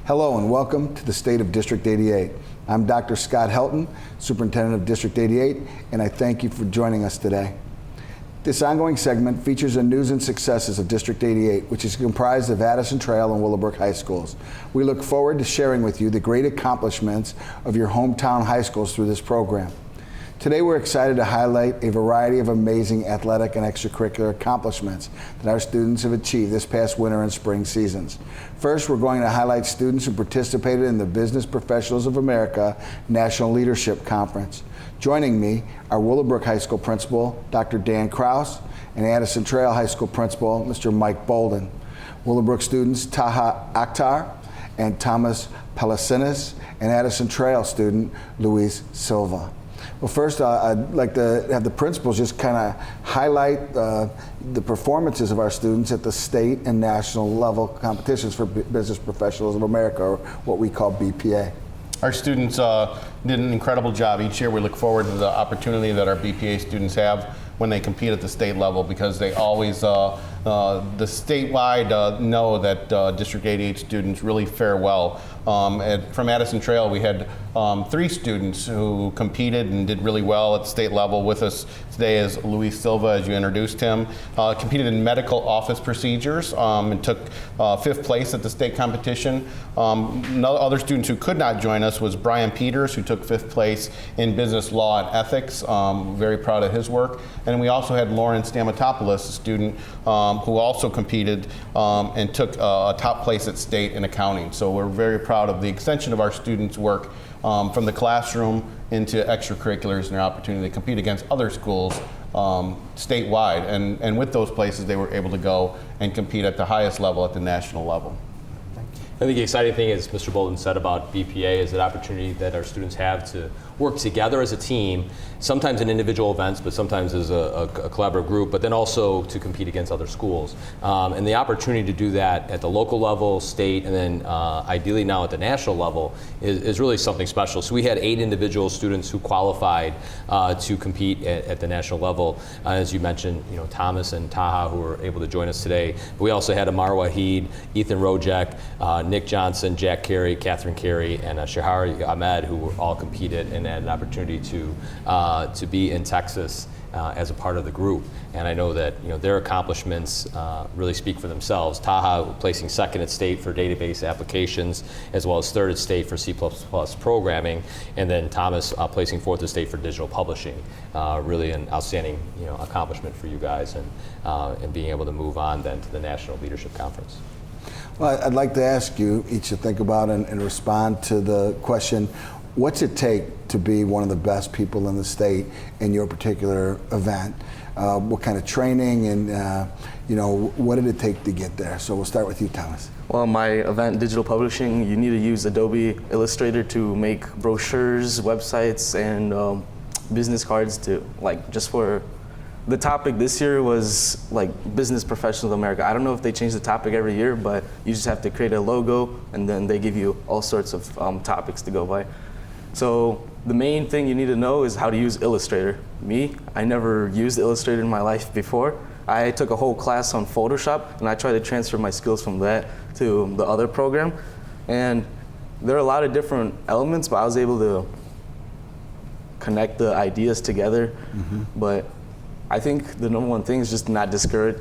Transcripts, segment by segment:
Hello and welcome to the State of District 88. I'm Dr. Scott HELTON, Superintendent of District 88, and I thank you for joining us today. This ongoing segment features the news and successes of District 88, which is comprised of Addison Trail and WILLOWBROOK high schools. We look forward to sharing with you the great accomplishments of your hometown high schools through this program. Today we're excited to highlight a variety of amazing athletic and extracurricular accomplishments that our students have achieved this past winter and spring seasons. First, we're going to highlight students who participated in the Business Professionals of America National Leadership Conference. Joining me are WILLOWBROOK High School Principal Dr. Dan KRAUSE and Addison Trail High School Principal Mr. Mike BOLDEN. WILLOWBROOK students TAHA AKHTAR and TOMAS PELESINAS, and Addison Trail student Luis SILVA. Well, first, I'd like to have the principals just kind of highlight the performances of our students at the state and national level competitions for Business Professionals of America, or what we call BPA. Our students did an incredible job each year. We look forward to the opportunity that our BPA students have when they compete at the state level, because they always, the statewide know that District 88 students really fare well. From Addison Trail, we had 3 students who competed and did really well at the state level. With us today is Luis Silva, as you introduced him. Competed in medical office procedures and took 5th place at the state competition. Other students who could not join us was Brian Peters, who took 5th place in business law and ethics. Very proud of his work. And we also had Lauren Stamatopoulos, a student who also competed and took a top place at state in accounting. So we're very proud of the extension of our students' work from the classroom into extracurriculars and their opportunity to compete against other schools statewide. And with those places, they were able to go and compete at the highest level, at the national level. I think the exciting thing, as Mr. Bolden said about BPA, is an opportunity that our students have to work together as a team, sometimes in individual events, but sometimes as a collaborative group, but then also to compete against other schools. And the opportunity to do that at the local level, state, and then ideally now at the national level is really something special. So we had 8 individual students who qualified to compete at the national level. As you mentioned, Thomas and Taha, who were able to join us today. But we also had Amar Wahid, Ethan Rojek, Nick Johnson, Jack Carey, Catherine Carey, and Shahari Ahmed, who were all competed and had an opportunity to be in Texas as a part of the group. And I know that their accomplishments really speak for themselves. Taha placing 2nd at state for database applications, as well as 3rd at state for C++ programming, and then Thomas placing 4th at state for digital publishing. Really an outstanding accomplishment for you guys, and being able to move on then to the National Leadership Conference. Well, I'd like to ask you each to think about and respond to the question, what's it take to be one of the best people in the state in your particular event? What kind of training and what did it take to get there? So we'll start with you, Thomas. Well, my event, digital publishing, you need to use Adobe Illustrator to make brochures, websites, and business cards just for. The topic this year was Business Professionals of America. I don't know if they change the topic every year, but you just have to create a logo, and then they give you all sorts of topics to go by. So the main thing you need to know is how to use Illustrator. I never used Illustrator in my life before. I took a whole class on Photoshop, and I tried to transfer my skills from that to the other program. And there are a lot of different elements, but I was able to connect the ideas together. Mm-hmm. But I think the number one thing is just not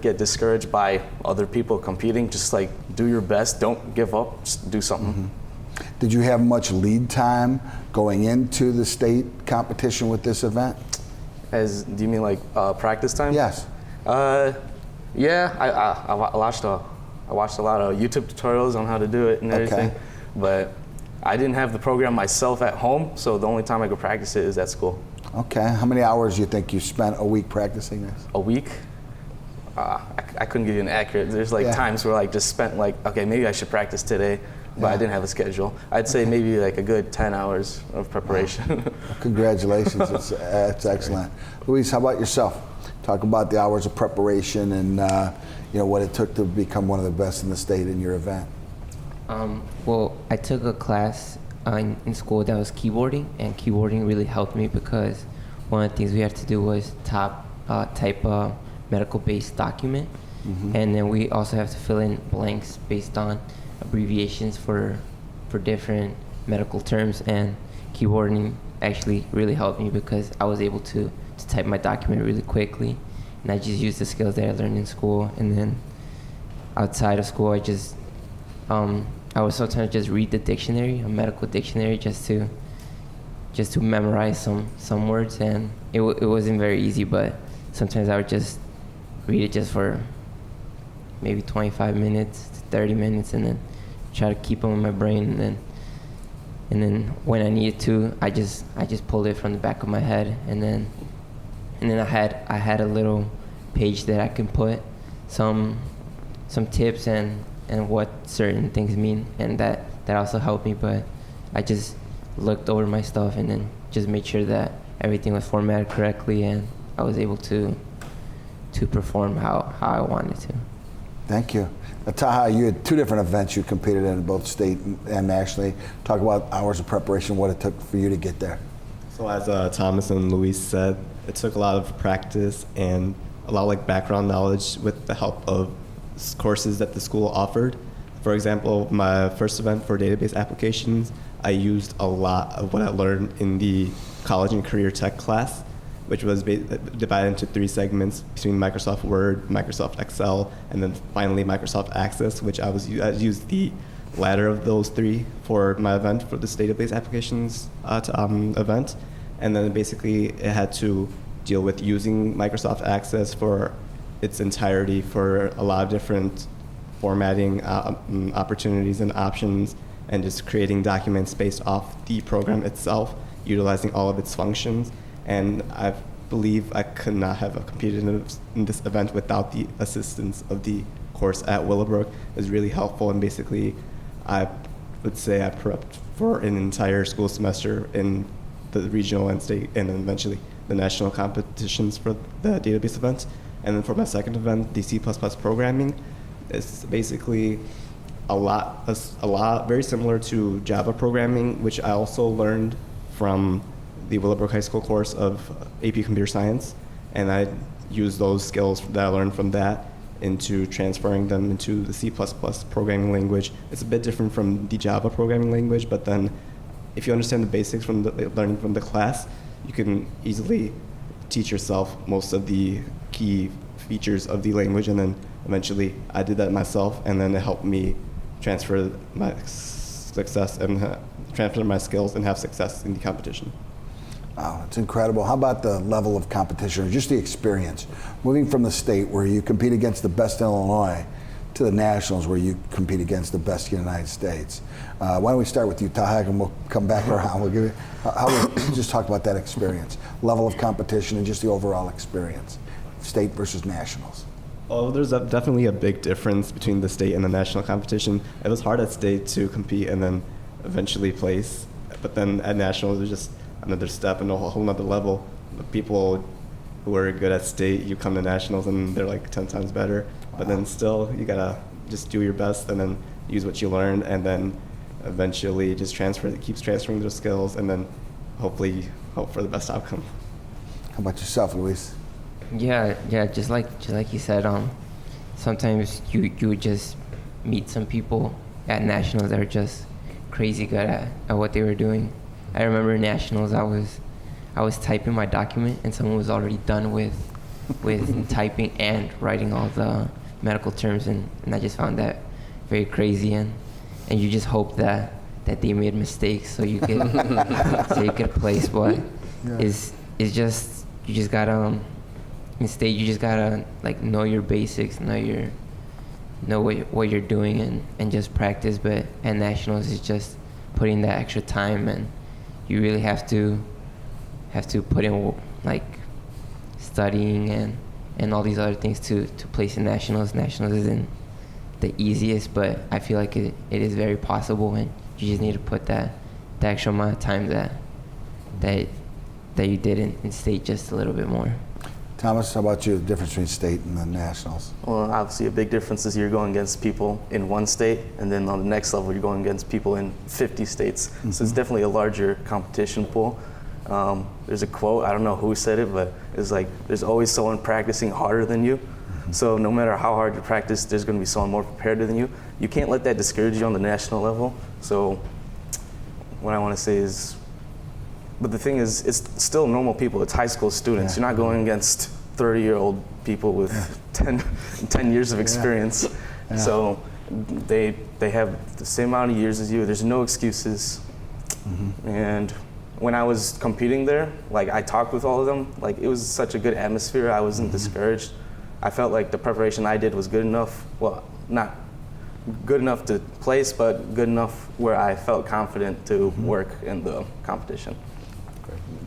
get discouraged by other people competing. Just do your best, don't give up, just do something. Mm-hmm. Did you have much lead time going into the state competition with this event? Do you mean practice time? Yes. Yeah, I watched a lot of YouTube tutorials on how to do it and everything, but I didn't have the program myself at home, so the only time I could practice it is at school. Okay, how many hours do you think you spent a week practicing this? A week? I couldn't give you an accurate. There's times where I just spent okay, maybe I should practice today, but I didn't have a schedule. I'd say maybe a good 10 hours of preparation. Wow. Congratulations, that's excellent. Luis, how about yourself? Talk about the hours of preparation and what it took to become one of the best in the state in your event. Well, I took a class in school that was keyboarding, and keyboarding really helped me because one of the things we had to do was type a medical-based document, and then we also have to fill in blanks based on abbreviations for for different medical terms, and keyboarding actually really helped me because I was able to type my document really quickly, and I just used the skills that I learned in school. And then outside of school, I would sometimes just read the dictionary, a medical dictionary, just to memorize some words, and it wasn't very easy, but sometimes I would just read it just for maybe 25 minutes to 30 minutes, and then try to keep them in my brain, and then when I needed to, I just pulled it from the back of my head, and then I had a little page that I can put some tips and what certain things mean, and that also helped me. But I just looked over my stuff and then just made sure that everything was formatted correctly, and I was able to perform how I wanted to. Thank you. Taha, you had 2 different events you competed in, both state and nationally. Talk about hours of preparation, what it took for you to get there. So as Thomas and Luis said, it took a lot of practice and a lot of background knowledge with the help of courses that the school offered. For example, my first event for database applications, I used a lot of what I learned in the college and career tech class, which was divided into 3 segments between Microsoft Word, Microsoft Excel, and then finally Microsoft Access, which I used the latter of those 3 for my event, for this database applications event. And then basically it had to deal with using Microsoft Access for its entirety for a lot of different formatting opportunities and options, and just creating documents based off the program itself, utilizing all of its functions. And I believe I could not have competed in this event without the assistance of the course at Willowbrook. It was really helpful, and basically I would say I prepped for an entire school semester in the regional and state, and then eventually the national competitions for the database event. And then for my second event, the C++ programming, it's basically a lot very similar to Java programming, which I also learned from the Willowbrook High School course of AP Computer Science, and I used those skills that I learned from that into transferring them into the C++ programming language. It's a bit different from the Java programming language, but then if you understand the basics from learning from the class, you can easily teach yourself most of the key features of the language, and then eventually I did that myself, and then it helped me transfer my success and transfer my skills and have success in the competition. Wow, it's incredible. How about the level of competition, or just the experience? Moving from the state where you compete against the best in Illinois to the nationals where you compete against the best in the United States. Why don't we start with you, Taha, and we'll come back around. We'll give you, just talk about that experience, level of competition, and just the overall experience, state versus nationals. Oh, there's definitely a big difference between the state and the national competition. It was hard at state to compete and then eventually place, but then at nationals, there's just another step and a whole nother level. The people who are good at state, you come to nationals and they're like 10 times better. Wow. But then still, you gotta just do your best and then use what you learned, and then eventually just keeps transferring those skills, and then hopefully hope for the best outcome. How about yourself, Luis? Yeah, just like you said, sometimes you would just meet some people at nationals that are just crazy good at what they were doing. I remember nationals, I was typing my document and someone was already done with typing and writing all the medical terms, and I just found that very crazy, and you just hope that they made mistakes so you could place, but yeah. it's just you just gotta in state you just gotta like know your basics, know what you're doing and just practice. But at nationals it's just putting that extra time, and you really have to put in like studying and all these other things to place in nationals. Nationals isn't the easiest, but I feel like it is very possible, and you just need to put the extra amount of time that you did in state just a little bit more. Thomas, how about you, the difference between state and the nationals? Well, obviously a big difference is you're going against people in one state, and then on the next level you're going against people in 50 states. Mm-hmm. So it's definitely a larger competition pool. There's a quote, I don't know who said it, but it's like, there's always someone practicing harder than you. Mm-hmm. So no matter how hard you practice, there's gonna be someone more prepared than you. You can't let that discourage you on the national level. So what I want to say is, but the thing is, it's still normal people. It's high school students. You're not going against 30-year-old people with 10 years of experience. So they have the same amount of years as you. There's no excuses. And when I was competing there, like I talked with all of them, like it was such a good atmosphere. I wasn't discouraged. I felt like the preparation I did was good enough. Well, not good enough to place, but good enough where I felt confident to work in the competition.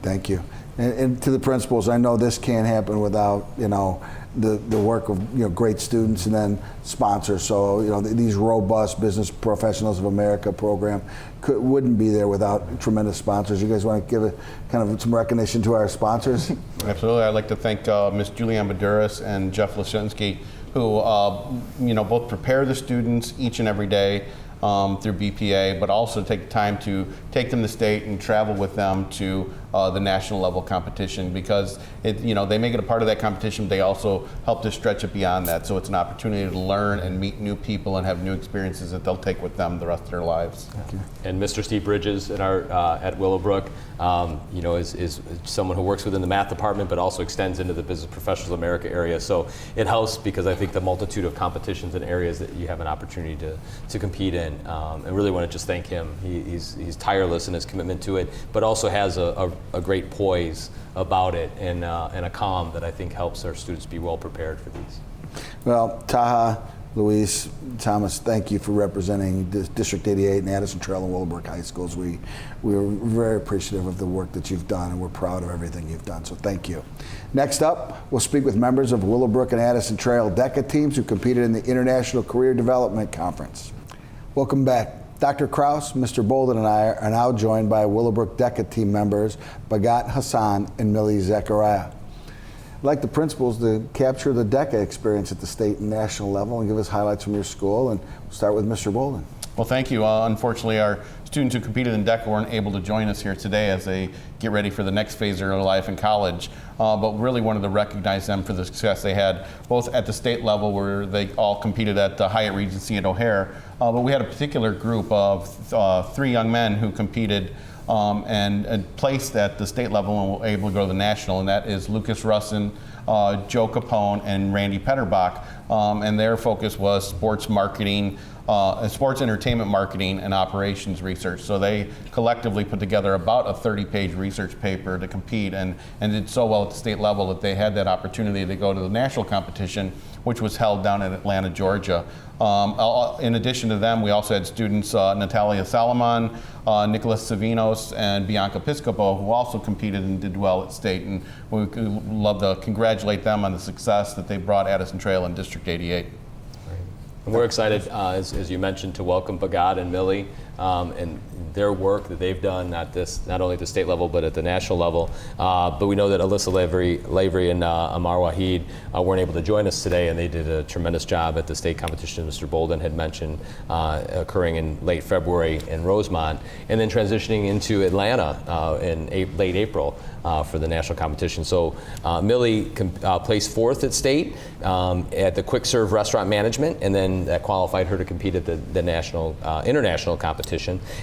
Thank you. And to the principals, I know this can't happen without, you know, the work of, you know, great students and then sponsors. So, you know, these robust Business Professionals of America program wouldn't be there without tremendous sponsors. You guys want to give a kind of some recognition to our sponsors? Absolutely. I'd like to thank Ms. Julianne Baduras and Jeff Lashinsky, who you know, both prepare the students each and every day through BPA, but also take time to take them to state and travel with them to the national level competition, because you know, they make it a part of that competition, but they also help to stretch it beyond that. So it's an opportunity to learn and meet new people and have new experiences that they'll take with them the rest of their lives. Thank you. And Mr. Steve Bridges at our at Willowbrook, you know, is someone who works within the math department, but also extends into the Business Professionals of America area. So it helps because I think the multitude of competitions and areas that you have an opportunity to compete in. I really want to just thank him. He's tireless in his commitment to it, but also has a great poise about it and a calm that I think helps our students be well prepared for these. Well, Taha, Luis, Thomas, thank you for representing District 88 and Addison Trail and Willowbrook High Schools. We're very appreciative of the work that you've done, and we're proud of everything you've done, so thank you. Next up, we'll speak with members of Willowbrook and Addison Trail DECA teams who competed in the International Career Development Conference. Welcome back. Dr. Krause, Mr. Bolden, and I are now joined by Willowbrook DECA team members BAGHAT, HASSAN, and MILLIE, ZACHARIAH. I'd like the principals to capture the DECA experience at the state and national level and give us highlights from your school, and we'll start with Mr. Bolden. Well, thank you. Unfortunately, our students who competed in DECA weren't able to join us here today as they get ready for the next phase of their life in college. But really wanted to recognize them for the success they had, both at the state level where they all competed at the Hyatt Regency at O'Hare. But we had a particular group of 3 young men who competed and placed at the state level and were able to go to the national, and that is Lucas Russin, Joe Capone, and Randy Petterbach. And their focus was sports marketing, sports entertainment marketing and operations research. So they collectively put together about a 30-page research paper to compete, and did so well at the state level that they had that opportunity to go to the national competition, which was held down in Atlanta, Georgia. In addition to them, we also had students Natalia Salomon, Nicholas Savinos, and Bianca Piscopo, who also competed and did well at state. And we would love to congratulate them on the success that they brought Addison Trail in District 88. And we're excited, as you mentioned, to welcome BAGHAT and MILLIE and their work that they've done, not only at the state level, but at the national level. But we know that Alyssa Lavery and Amar Wahid weren't able to join us today, and they did a tremendous job at the state competition Mr. Bolden had mentioned, occurring in late February in Rosemont, and then transitioning into Atlanta in late April for the national competition. So MILLIE placed 4th at state at the quick serve restaurant management, and then that qualified her to compete at the national international competition.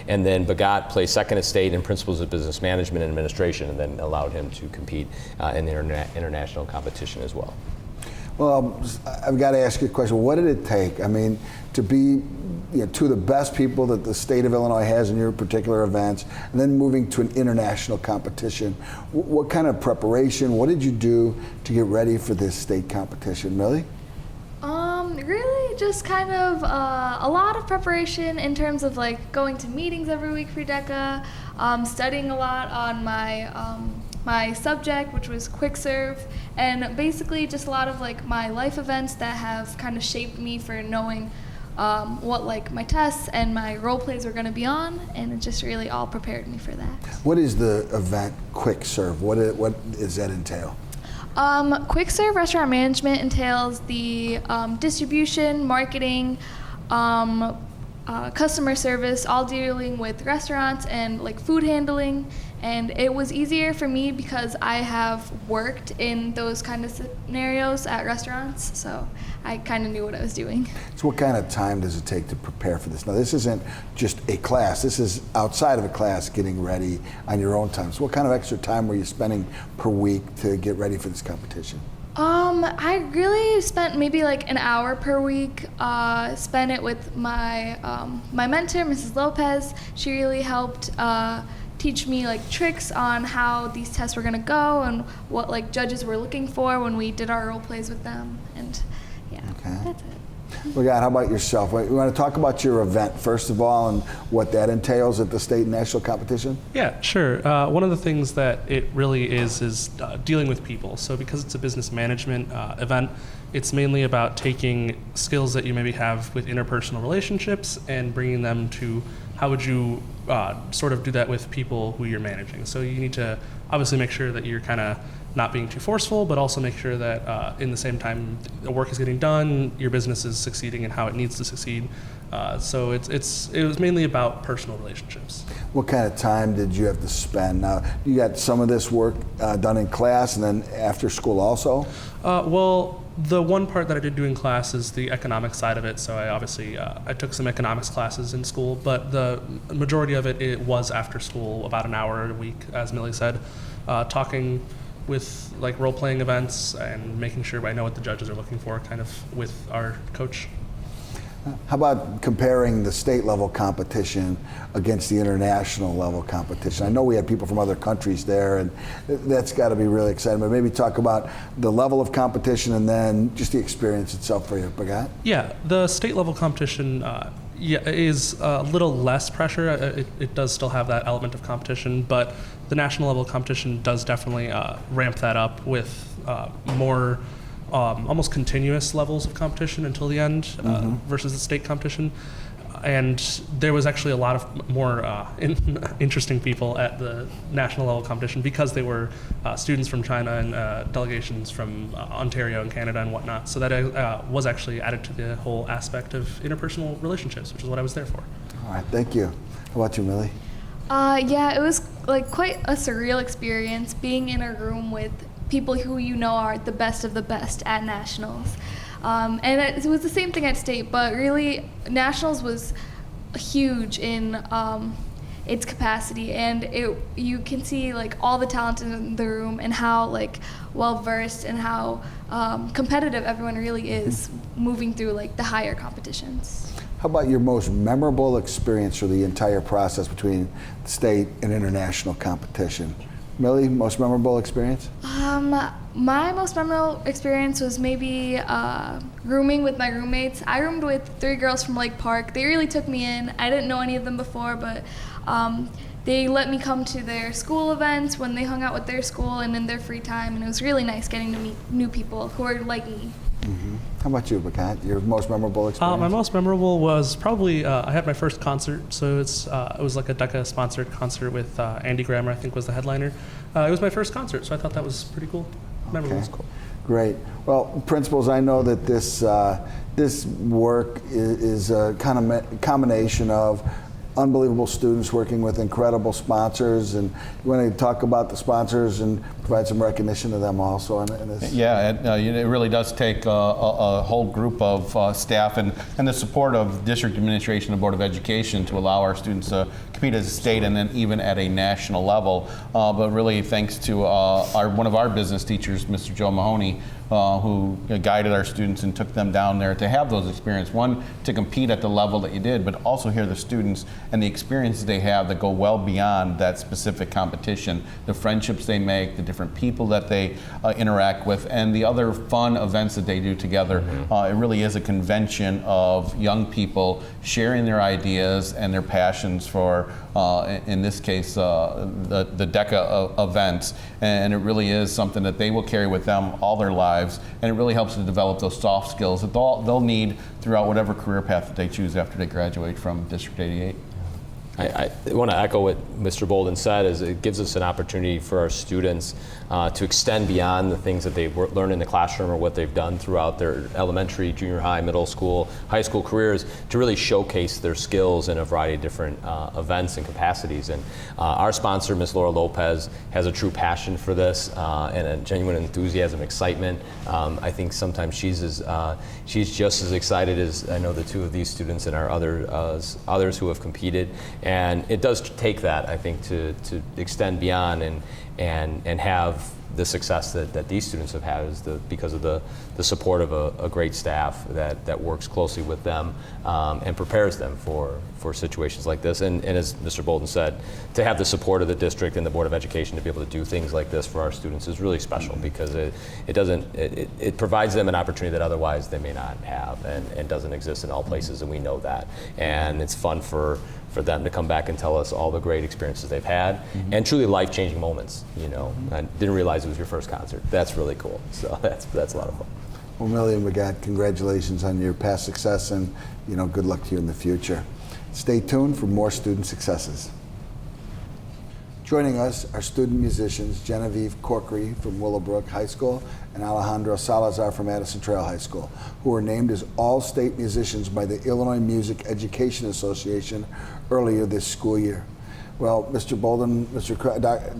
And then BAGHAT placed 2nd at state in principles of business management and administration, and then allowed him to compete in the international competition as well. Well, I've got to ask you a question. What did it take? I mean, to be two of the best people that the state of Illinois has in your particular events, and then moving to an international competition. What kind of preparation, what did you do to get ready for this state competition, Millie? Really just kind of a lot of preparation in terms of like going to meetings every week for DECA, studying a lot on my subject, which was quick serve, and basically just a lot of like my life events that have kind of shaped me for knowing what like my tests and my role plays were going to be on, and it just really all prepared me for that. What is the event quick serve? What does that entail? Quick serve restaurant management entails the distribution, marketing, customer service, all dealing with restaurants and like food handling. And it was easier for me because I have worked in those kind of scenarios at restaurants, so I kind of knew what I was doing. So what kind of time does it take to prepare for this? Now, this isn't just a class. This is outside of a class, getting ready on your own time. So what kind of extra time were you spending per week to get ready for this competition? I really spent maybe like an hour per week. Spent it with my my mentor, Mrs. Lopez. She really helped teach me like tricks on how these tests were gonna go and what like judges were looking for when we did our role plays with them. And yeah, that's it. Baghat, how about yourself? You want to talk about your event first of all and what that entails at the state and national competition? Yeah, sure. One of the things that it really is dealing with people. So because it's a business management event, it's mainly about taking skills that you maybe have with interpersonal relationships and bringing them to how would you sort of do that with people who you're managing. So you need to obviously make sure that you're kind of not being too forceful, but also make sure that in the same time the work is getting done, your business is succeeding and how it needs to succeed. So it was mainly about personal relationships. What kind of time did you have to spend? Now, you got some of this work done in class and then after school also? Well, the one part that I did do in class is the economics side of it. So I obviously, I took some economics classes in school, but the majority of it was after school, about an hour a week, as Millie said, talking with like role-playing events and making sure I know what the judges are looking for kind of with our coach. How about comparing the state level competition against the international level competition? I know we had people from other countries there, and that's got to be really exciting, but maybe talk about the level of competition and then just the experience itself for you, Baghat. Yeah, the state level competition is a little less pressure. It does still have that element of competition, but the national level competition does definitely ramp that up with more almost continuous levels of competition until the end versus the state competition. And there was actually a lot of more interesting people at the national level competition because they were students from China and delegations from Ontario and Canada and whatnot. So that was actually added to the whole aspect of interpersonal relationships, which is what I was there for. All right, thank you. How about you, Millie? Yeah, it was like quite a surreal experience being in a room with people who you know are the best of the best at nationals. And it was the same thing at state, but really nationals was huge in its capacity, and you can see like all the talent in the room and how like well versed and how competitive everyone really is moving through like the higher competitions. How about your most memorable experience for the entire process between state and international competition? Millie, most memorable experience? My most memorable experience was maybe rooming with my roommates. I roomed with 3 girls from Lake Park. They really took me in. I didn't know any of them before, but they let me come to their school events when they hung out with their school and in their free time, and it was really nice getting to meet new people who are like me. How about you, Baghat? Your most memorable experience? My most memorable was probably I had my first concert, so it was like a DECA sponsored concert with Andy Grammer, I think was the headliner. It was my first concert, so I thought that was pretty cool. Memorable. Okay. Great. Well, principals, I know that this this work is a kind of combination of unbelievable students working with incredible sponsors, and you want to talk about the sponsors and provide some recognition to them also in this? Yeah, it really does take a whole group of staff and the support of district administration and Board of Education to allow our students to compete as a state and then even at a national level. But really thanks to one of our business teachers, Mr. Joe Mahoney, who guided our students and took them down there to have those experiences. One, to compete at the level that you did, but also hear the students and the experiences they have that go well beyond that specific competition, the friendships they make, the different people that they interact with, and the other fun events that they do together. It really is a convention of young people sharing their ideas and their passions for, in this case, the DECA events. And it really is something that they will carry with them all their lives, and it really helps to develop those soft skills that they'll need throughout whatever career path that they choose after they graduate from District 88. I want to echo what Mr. Bolden said, is it gives us an opportunity for our students to extend beyond the things that they've learned in the classroom or what they've done throughout their elementary, junior high, middle school, high school careers, to really showcase their skills in a variety of different events and capacities. And our sponsor, Ms. Laura Lopez, has a true passion for this and a genuine enthusiasm, excitement. I think sometimes she's just as excited as I know the two of these students and our others who have competed. And it does take that, I think, to extend beyond and have the success that these students have had is because of the support of a great staff that works closely with them and prepares them for situations like this. And as Mr. Bolden said, to have the support of the district and the Board of Education to be able to do things like this for our students is really special, because it provides them an opportunity that otherwise they may not have and doesn't exist in all places, and we know that. And it's fun for them to come back and tell us all the great experiences they've had and truly life-changing moments. You know, I didn't realize it was your first concert. That's really cool. So that's a lot of fun. Well, Millie and BAGHAT, congratulations on your past success, and good luck to you in the future. Stay tuned for more student successes. Joining us are student musicians Genevieve Corkery from Willowbrook High School and Alejandro Salazar from Addison Trail High School, who were named as all-state musicians by the Illinois Music Education Association earlier this school year. Well, Mr. Bolden,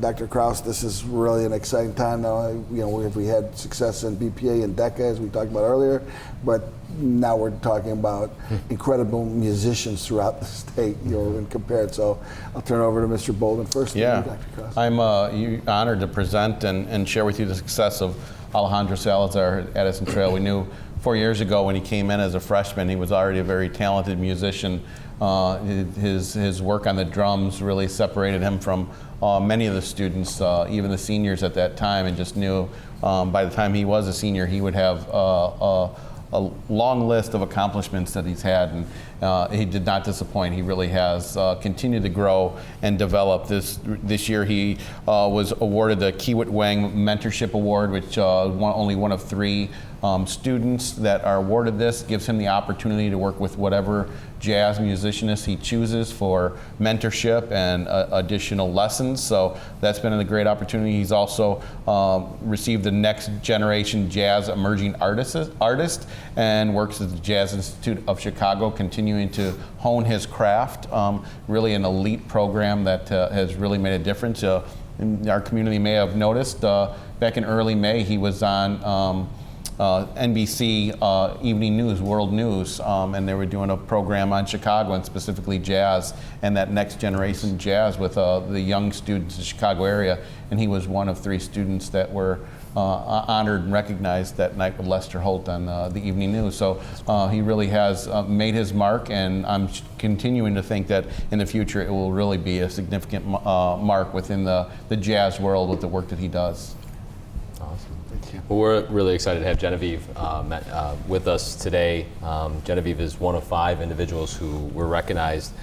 Dr. Krause, this is really an exciting time now. We had success in BPA and DECA, as we talked about earlier, but now we're talking about incredible musicians throughout the state, and compared. So I'll turn it over to Mr. Bolden first. Yeah, Dr. Krause. I'm honored to present and share with you the success of Alejandro Salazar at Addison Trail. We knew 4 years ago when he came in as a freshman, he was already a very talented musician. His work on the drums really separated him from many of the students, even the seniors at that time, and just knew by the time he was a senior, he would have a long list of accomplishments that he's had, and he did not disappoint. He really has continued to grow and develop. This year he was awarded the Kiewit Wang Mentorship Award, which only one of 3 students that are awarded this. Gives him the opportunity to work with whatever jazz musicianist he chooses for mentorship and additional lessons. So that's been a great opportunity. He's also received the Next Generation Jazz Emerging Artist and works at the Jazz Institute of Chicago, continuing to hone his craft. Really an elite program that has really made a difference. Our community may have noticed back in early May he was on NBC Evening News, World News, and they were doing a program on Chicago and specifically jazz and that next generation jazz with the young students in the Chicago area, and he was one of 3 students that were honored and recognized that night with Lester Holt on the Evening News. So he really has made his mark, and I'm continuing to think that in the future it will really be a significant mark within the jazz world with the work that he does. Well, we're really excited to have Genevieve with us today. Genevieve is one of 5 individuals who were recognized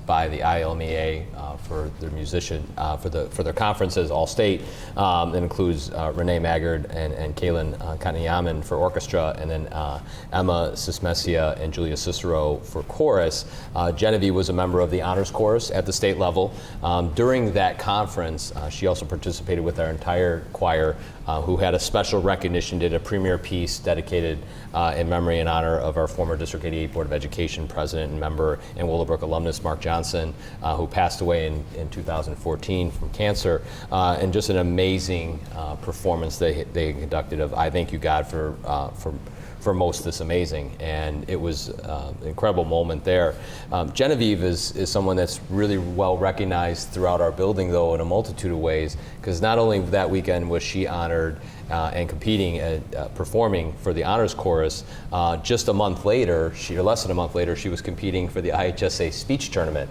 by the ILMEA for their conferences, all state. That includes Renee Maggard and Kaylin Kanayaman for orchestra, and then Emma Sismesia and Julia Cicero for chorus. Genevieve was a member of the honors chorus at the state level. During that conference, she also participated with our entire choir, who had a special recognition, did a premiere piece dedicated in memory and honor of our former District 88 Board of Education president and member and Willowbrook alumnus, Mark Johnson, who passed away in 2014 from cancer. And just an amazing performance they conducted of I Thank You God for most this amazing, and it was an incredible moment there. Genevieve is someone that's really well recognized throughout our building, though, in a multitude of ways, because not only that weekend was she honored and competing and performing for the honors chorus, just a month later, less than a month later, she was competing for the IHSA speech tournament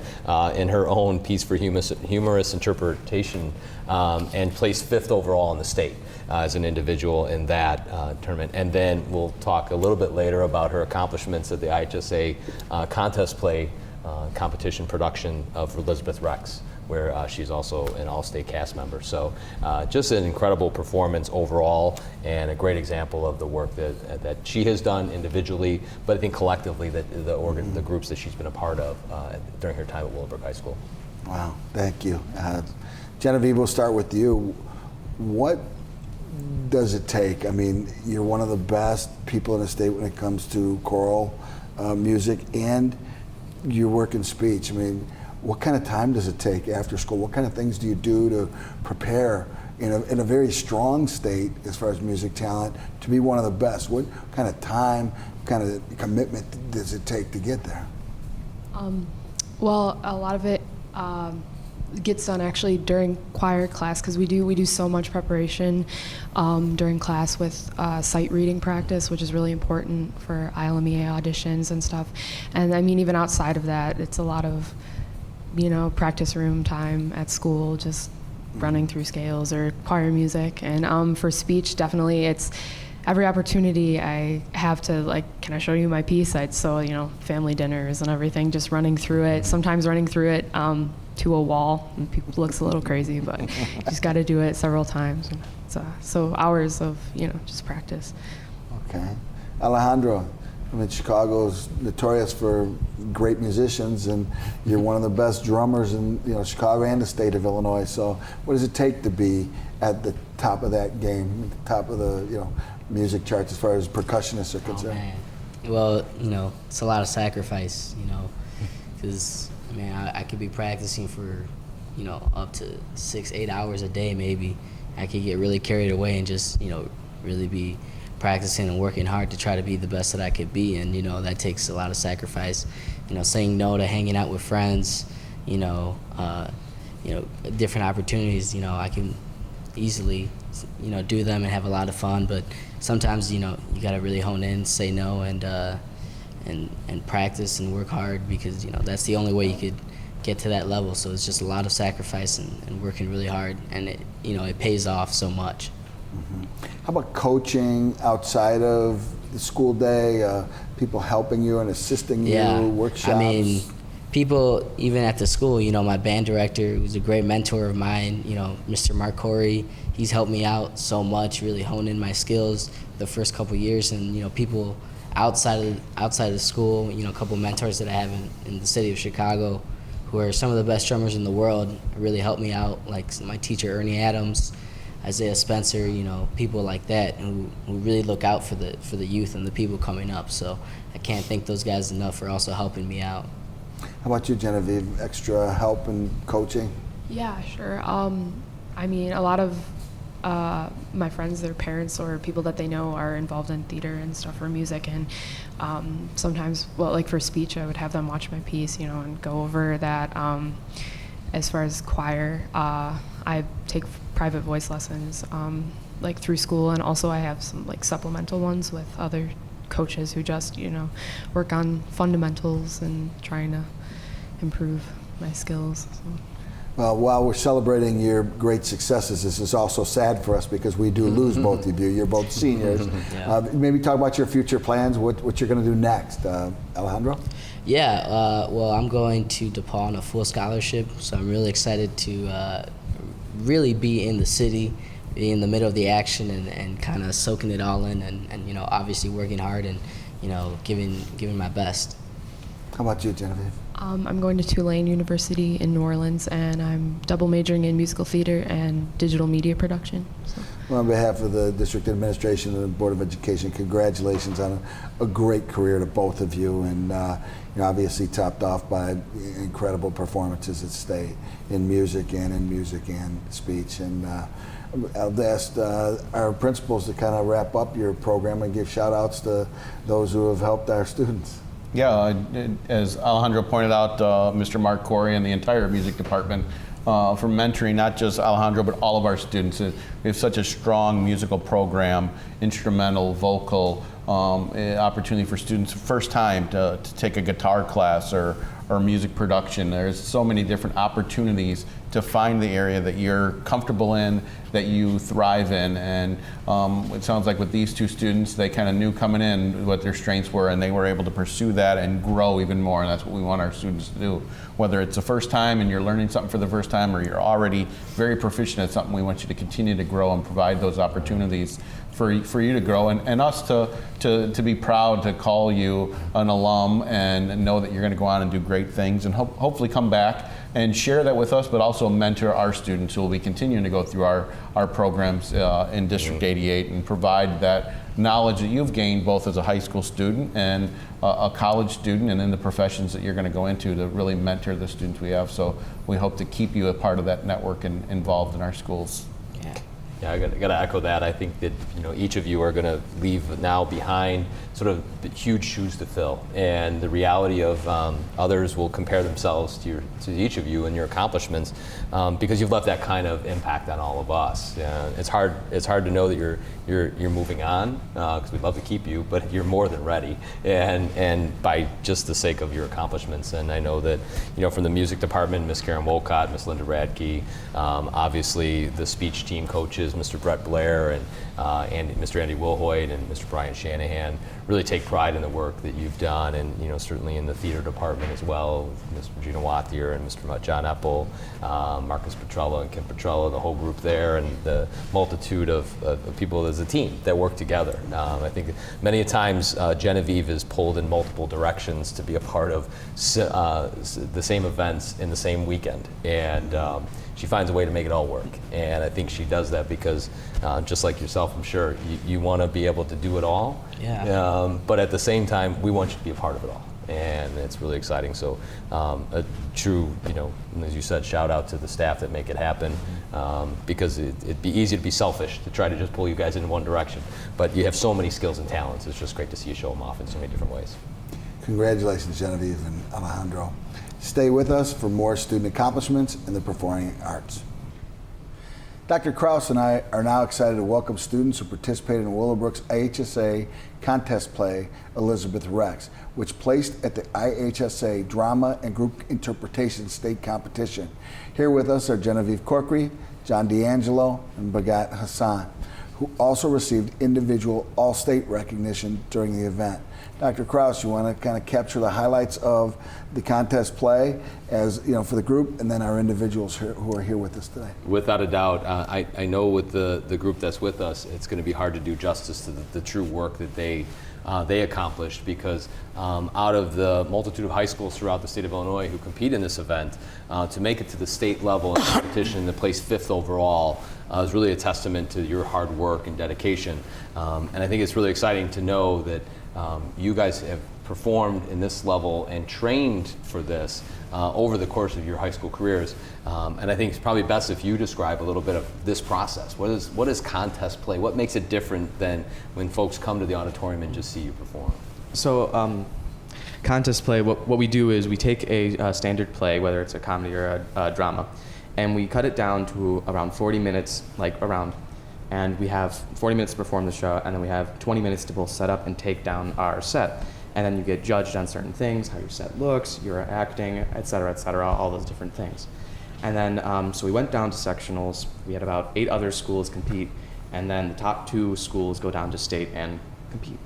in her own piece for humorous interpretation, and placed 5th overall in the state as an individual in that tournament. And then we'll talk a little bit later about her accomplishments at the IHSA contest play competition production of Elizabeth Rex, where she's also an all-state cast member. So just an incredible performance overall, and a great example of the work that she has done individually, but I think collectively that the groups that she's been a part of during her time at Willowbrook High School. Wow, thank you. Genevieve, we'll start with you. What does it take? I mean, you're one of the best people in the state when it comes to choral music, and your work in speech. I mean, what kind of time does it take after school? What kind of things do you do to prepare in a very strong state as far as music talent to be one of the best? What kind of time, kind of commitment does it take to get there? Well, a lot of it gets done actually during choir class, because we do so much preparation during class with sight reading practice, which is really important for ILMEA auditions and stuff. And I mean, even outside of that, it's a lot of, you know, practice room time at school, just running through scales or choir music. And for speech, definitely it's every opportunity I have to, like, can I show you my piece? So, you know, family dinners and everything, just running through it, sometimes running through it to a wall, and people looks a little crazy, but you just got to do it several times. So hours of, you know, just practice. Okay. Alejandro, I mean, Chicago's notorious for great musicians, and you're one of the best drummers in, you know, Chicago and the state of Illinois. So what does it take to be at the top of that game, top of the, you know, music charts as far as percussionists are concerned? Man. Well, you know, it's a lot of sacrifice, you know, because, man, I could be practicing for, you know, up to 6-8 hours a day maybe. I could get really carried away and just, you know, really be practicing and working hard to try to be the best that I could be, and, you know, that takes a lot of sacrifice. You know, saying no to hanging out with friends, you know, different opportunities, you know, I can easily, you know, do them and have a lot of fun, but sometimes, you know, you got to really hone in, say no, and practice and work hard, because, you know, that's the only way you could get to that level. So it's just a lot of sacrifice and working really hard, and it, you know, it pays off so much. Mm-hmm. How about coaching outside of the school day? People helping you and assisting you, workshops? I mean, people even at the school, you know, my band director, who's a great mentor of mine, you know, Mr. Mark Corey, he's helped me out so much, really hone in my skills the first couple years. And, you know, people outside of the school, you know, a couple mentors that I have in the city of Chicago, who are some of the best drummers in the world, really helped me out, like my teacher Ernie Adams, Isaiah Spencer, you know, people like that who really look out for the youth and the people coming up. So I can't thank those guys enough for also helping me out. How about you, Genevieve? Extra help and coaching? Yeah, sure. I mean, a lot of my friends, their parents or people that they know are involved in theater and stuff, or music, and sometimes, well, like for speech, I would have them watch my piece, you know, and go over that. As far as choir, I take private voice lessons, like through school, and also I have some like supplemental ones with other coaches who just, you know, work on fundamentals and trying to improve my skills. So. Well, while we're celebrating your great successes, this is also sad for us because we do lose both of you. You're both seniors. Yeah. Maybe talk about your future plans, what you're going to do next. Alejandro? Yeah, well, I'm going to DePaul on a full scholarship, so I'm really excited to really be in the city, be in the middle of the action, and kind of soaking it all in, and you know, obviously working hard and, you know, giving my best. How about you, Genevieve? I'm going to Tulane University in New Orleans, and I'm double majoring in musical theater and digital media production. So. Well, on behalf of the district administration and the Board of Education, congratulations on a great career to both of you, and you're obviously topped off by incredible performances at state in music and speech. And I've asked our principals to kind of wrap up your program and give shout outs to those who have helped our students. Yeah, as Alejandro pointed out, Mr. Mark Corey and the entire music department for mentoring not just Alejandro but all of our students. We have such a strong musical program, instrumental, vocal, opportunity for students first time to take a guitar class or music production. There's so many different opportunities to find the area that you're comfortable in, that you thrive in. And it sounds like with these two students, they kind of knew coming in what their strengths were, and they were able to pursue that and grow even more. And that's what we want our students to do. Whether it's the first time and you're learning something for the first time, or you're already very proficient at something, we want you to continue to grow and provide those opportunities for you to grow, and us to be proud to call you an alum and know that you're going to go on and do great things, and hopefully come back and share that with us, but also mentor our students who will be continuing to go through our programs in District 88 and provide that knowledge that you've gained both as a high school student and a college student, and in the professions that you're going to go into, to really mentor the students we have. So we hope to keep you a part of that network and involved in our schools. Yeah, I got to echo that. I think that each of you are going to leave now behind sort of huge shoes to fill, and the reality of others will compare themselves to each of you and your accomplishments because you've left that kind of impact on all of us. It's hard to know that you're moving on because we'd love to keep you, but you're more than ready, and by just the sake of your accomplishments. And I know that from the music department, Miss Karen Wolcott, Miss Linda Radke, obviously the speech team coaches, Mr. Brett Blair and Mr. Andy Wilhoit and Mr. Brian Shanahan, really take pride in the work that you've done, and certainly in the theater department as well, Ms. Regina Wathier and Mr. John Eppel, Marcus Petrella and Kim Petrella, the whole group there, and the multitude of people as a team that work together. I think many times Genevieve is pulled in multiple directions to be a part of the same events in the same weekend, and she finds a way to make it all work. And I think she does that because, just like yourself, I'm sure, you want to be able to do it all. Yeah. But at the same time, we want you to be a part of it all. And it's really exciting. So a true, as you said, shout out to the staff that make it happen, because it'd be easy to be selfish to try to just pull you guys in one direction. But you have so many skills and talents. It's just great to see you show them off in so many different ways. Congratulations, Genevieve and Alejandro. Stay with us for more student accomplishments in the performing arts. Dr. Krause and I are now excited to welcome students who participated in Willowbrook's IHSA contest play, Elizabeth Rex, which placed at the IHSA Drama and Group Interpretation State Competition. Here with us are Genevieve Corkery, John DeAngelo, and Baghat Hassan, who also received individual all-state recognition during the event. Dr. Krause, you want to kind of capture the highlights of the contest play as for the group, and then our individuals who are here with us today? Without a doubt, I know with the group that's with us, it's going to be hard to do justice to the true work that they accomplished, because out of the multitude of high schools throughout the state of Illinois who compete in this event, to make it to the state level in competition and to place 5th overall is really a testament to your hard work and dedication. And I think it's really exciting to know that you guys have performed in this level and trained for this over the course of your high school careers. And I think it's probably best if you describe a little bit of this process. What is contest play? What makes it different than when folks come to the auditorium and just see you perform? So contest play, what we do is we take a standard play, whether it's a comedy or a drama, and we cut it down to around 40 minutes, and we have 40 minutes to perform the show, and then we have 20 minutes to both set up and take down our set. And then you get judged on certain things, how your set looks, your acting, et cetera, all those different things. And then, so we went down to sectionals. We had about 8 other schools compete, and then the top 2 schools go down to state and compete.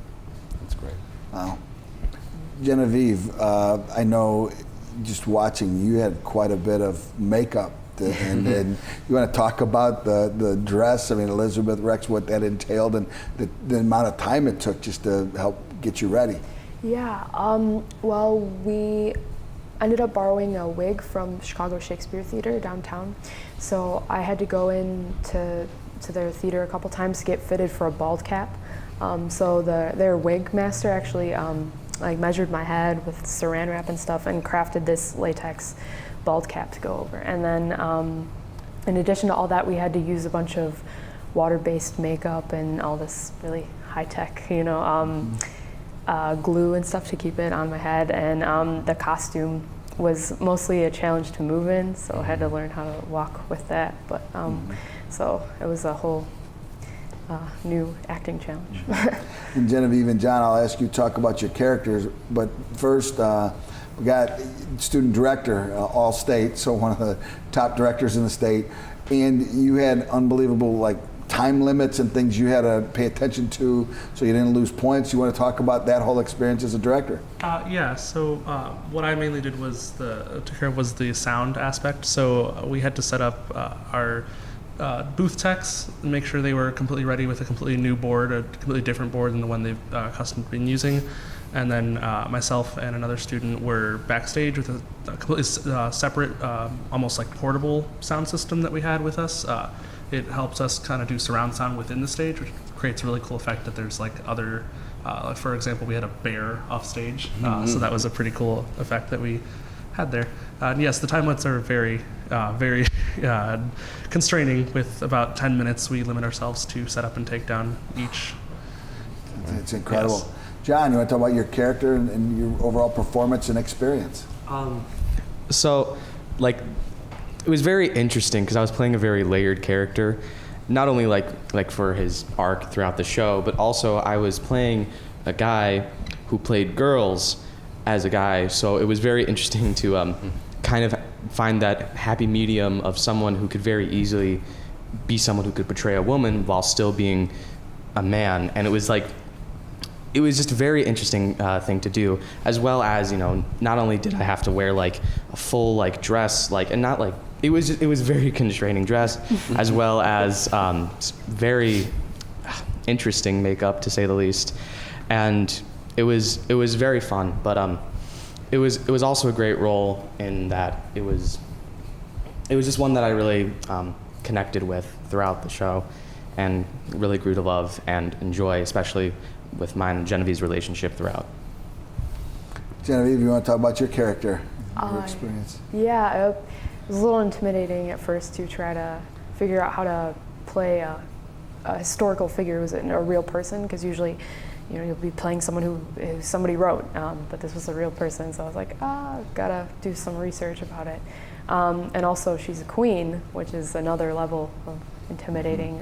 That's great. Wow. Genevieve, I know just watching, you had quite a bit of makeup. And you want to talk about the dress? I mean, Elizabeth Rex, what that entailed, and the amount of time it took just to help get you ready. Yeah, well, we ended up borrowing a wig from Chicago Shakespeare Theater downtown. So I had to go in to their theater a couple times to get fitted for a bald cap. So their wig master actually measured my head with saran wrap and stuff and crafted this latex bald cap to go over. And then in addition to all that, we had to use a bunch of water-based makeup and all this really high-tech, glue and stuff to keep it on my head. And the costume was mostly a challenge to move in, so I had to learn how to walk with that. But so it was a whole new acting challenge. And Genevieve and John, I'll ask you to talk about your characters, but first, we got student director, all-state, so one of the top directors in the state, and you had unbelievable like time limits and things you had to pay attention to so you didn't lose points. You want to talk about that whole experience as a director? Yeah, so what I mainly did was took care of was the sound aspect. So we had to set up our booth techs and make sure they were completely ready with a completely new board, a completely different board than the one they've accustomed to been using. And then myself and another student were backstage with a completely separate, almost like portable sound system that we had with us. It helps us kind of do surround sound within the stage, which creates a really cool effect that there's like other, for example, we had a bear off stage. So that was a pretty cool effect that we had there. And yes, the time limits are very constraining. With about 10 minutes, we limit ourselves to set up and take down each. It's incredible. Yes. John, you want to talk about your character and your overall performance and experience? So, like, it was very interesting because I was playing a very layered character, not only like for his arc throughout the show, but also I was playing a guy who played girls as a guy. So it was very interesting to kind of find that happy medium of someone who could very easily be someone who could portray a woman while still being a man. And it was just a very interesting thing to do, as well as, you know, not only did I have to wear like a full like dress, like, and not like, it was very constraining dress, as well as very interesting makeup, to say the least. And it was very fun, but it was also a great role in that it was just one that I really connected with throughout the show and really grew to love and enjoy, especially with mine and Genevieve's relationship throughout. Genevieve, you want to talk about your character, your experience? Yeah, it was a little intimidating at first to try to figure out how to play a historical figure who's a real person, because usually, you know, you'll be playing someone who somebody wrote, but this was a real person, so I was like, gotta do some research about it. And also, she's a queen, which is another level of intimidating,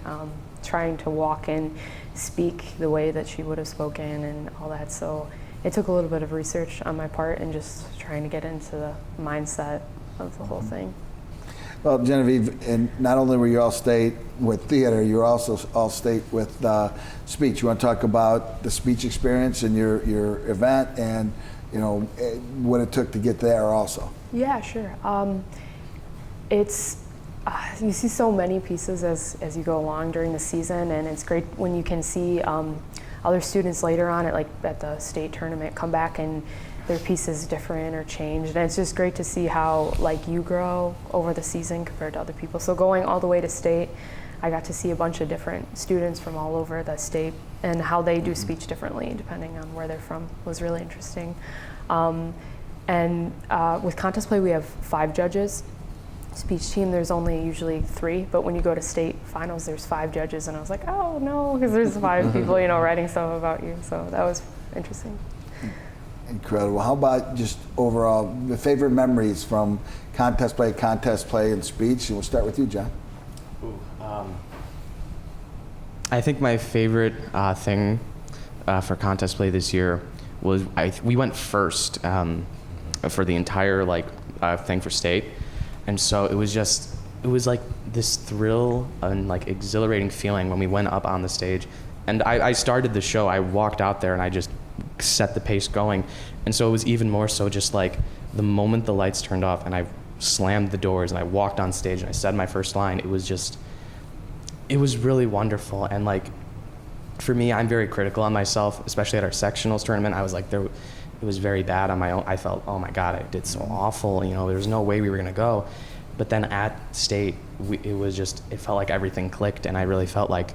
trying to walk and speak the way that she would have spoken and all that. So it took a little bit of research on my part and just trying to get into the mindset of the whole thing. Well, Genevieve, and not only were you all-state with theater, you were also all-state with speech. You want to talk about the speech experience and your event, and you know what it took to get there also? Yeah, sure. It's you see so many pieces as you go along during the season, and it's great when you can see other students later on at the state tournament come back and their piece is different or changed, and it's just great to see how like you grow over the season compared to other people. So going all the way to state, I got to see a bunch of different students from all over the state and how they do speech differently depending on where they're from. Was really interesting. And with contest play, we have 5 judges. Speech team, there's only usually 3, but when you go to state finals, there's 5 judges, and I was like, oh no, because there's 5 people, you know, writing stuff about you. So that was interesting. Incredible. How about just overall the favorite memories from contest play, and speech? And we'll start with you, John. I think my favorite thing for contest play this year was we went first for the entire thing for state, and so it was like this thrill and like exhilarating feeling when we went up on the stage. And I started the show. I walked out there and I just set the pace going, and so it was even more so just like the moment the lights turned off and I slammed the doors and I walked on stage and I said my first line. It was really wonderful. And like for me, I'm very critical on myself, especially at our sectionals tournament. I was like, it was very bad on my own. I felt, oh my God, I did so awful. You know, there was no way we were gonna go. But then at state, it felt like everything clicked, and I really felt like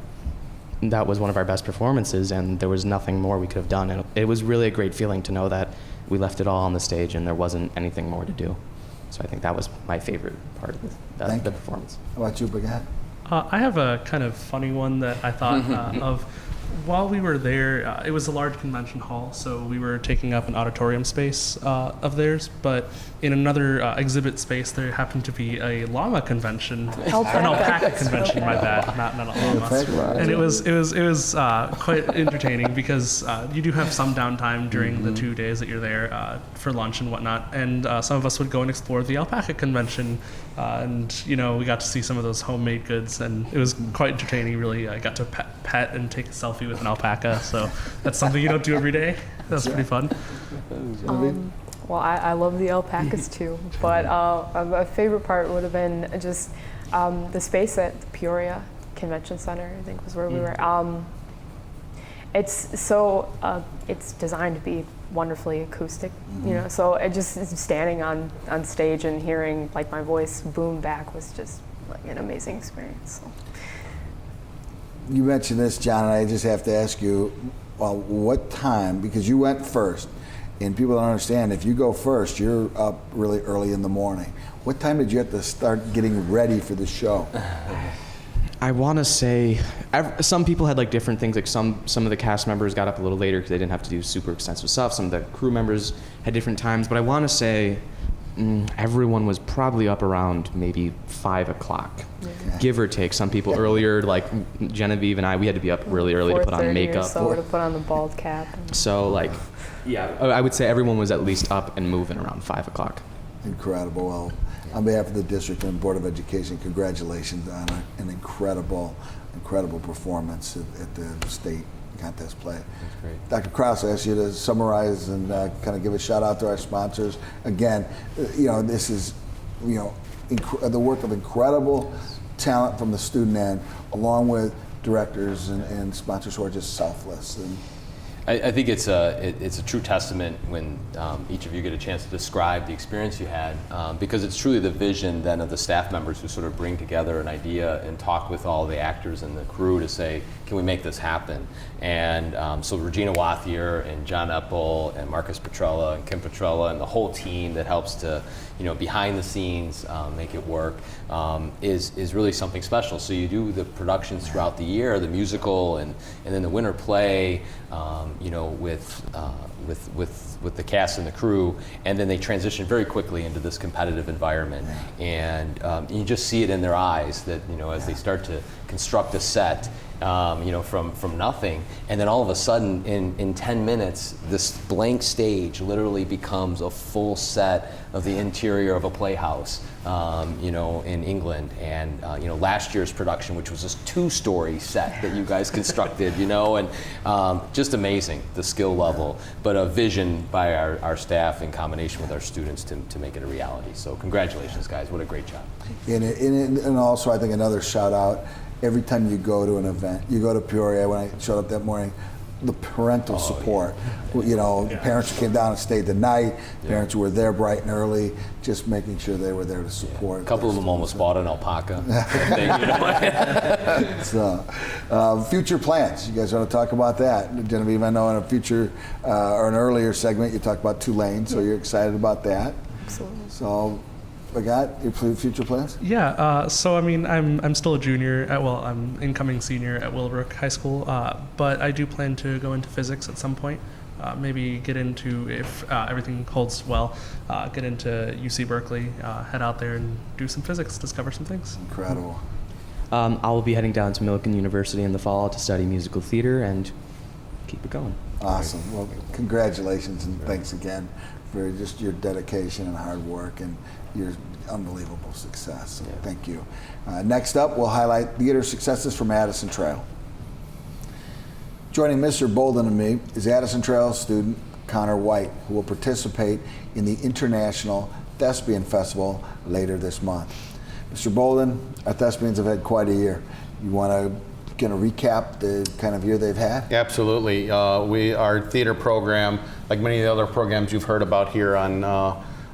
that was one of our best performances, and there was nothing more we could have done. And it was really a great feeling to know that we left it all on the stage and there wasn't anything more to do. So I think that was my favorite part of the performance. How about you, Baghat? I have a kind of funny one that I thought of. While we were there, it was a large convention hall, so we were taking up an auditorium space of theirs. But in another exhibit space, there happened to be a llama convention, an alpaca convention. My bad, not a llama. And it was quite entertaining because you do have some downtime during the 2 days that you're there for lunch and whatnot. And some of us would go and explore the alpaca convention, and we got to see some of those homemade goods, and it was quite entertaining. Really, I got to pet and take a selfie with an alpaca, so that's something you don't do every day. That's pretty fun. Well, I love the alpacas too, but my favorite part would have been just the space at the Peoria Convention Center, I think was where we were. It's designed to be wonderfully acoustic, so it just standing on stage and hearing like my voice boom back was just like an amazing experience. So. You mentioned this, John, and I just have to ask you, well, what time, because you went first, and people don't understand, if you go first, you're up really early in the morning. What time did you have to start getting ready for the show? I want to say some people had like different things. Like some of the cast members got up a little later because they didn't have to do super extensive stuff. Some of the crew members had different times. But I want to say everyone was probably up around maybe 5 o'clock, give or take. Some people earlier, like Genevieve and I, we had to be up really early to put on makeup. So to put on the bald cap. So like, yeah, I would say everyone was at least up and moving around 5 o'clock. Incredible. Well, on behalf of the district and Board of Education, congratulations on an incredible performance at the state contest play. That's great. Dr. Krause, I ask you to summarize and kind of give a shout out to our sponsors. Again, this is, the work of incredible talent from the student end, along with directors and sponsors who are just selfless. And I think it's a true testament when each of you get a chance to describe the experience you had, because it's truly the vision then of the staff members who sort of bring together an idea and talk with all the actors and the crew to say, can we make this happen? And so Regina Wathier and John Epple and Marcus Petrella and Kim Petrella and the whole team that helps to, behind the scenes make it work is really something special. So you do the productions throughout the year, the musical and then the winter play, with the cast and the crew, and then they transition very quickly into this competitive environment. And you just see it in their eyes that, as they start to construct a set, from nothing, and then all of a sudden in 10 minutes this blank stage literally becomes a full set of the interior of a playhouse in England. And last year's production, which was this 2-story set that you guys constructed, and just amazing, the skill level, but a vision by our staff in combination with our students to make it a reality. So congratulations, guys, what a great job. And also I think another shout out, every time you go to an event, you go to Peoria, when I showed up that morning, the parental support. The parents who came down and stayed the night, parents who were there bright and early, just making sure they were there to support. A couple of them almost bought an alpaca. So, future plans. You guys want to talk about that? Genevieve, I know in a future or an earlier segment you talked about Tulane, so you're excited about that. Absolutely. So, Baghat, your future plans? Yeah, so I mean, I'm still a junior I'm incoming senior at WILLOWBROOK High School, but I do plan to go into physics at some point. Maybe get into, if everything holds well, get into UC Berkeley, head out there and do some physics, discover some things. Incredible. I will be heading down to Millikan University in the fall to study musical theater and keep it going. Awesome. Well, congratulations and thanks again for just your dedication and hard work and your unbelievable success. So thank you. Next up, we'll highlight theater successes from Addison Trail. Joining Mr. Bolden and me is Addison Trail student Connor White, who will participate in the International Thespian Festival later this month. Mr. Bolden, our thespians have had quite a year. You want to kind of recap the kind of year they've had? Absolutely. Our theater program, like many of the other programs you've heard about here on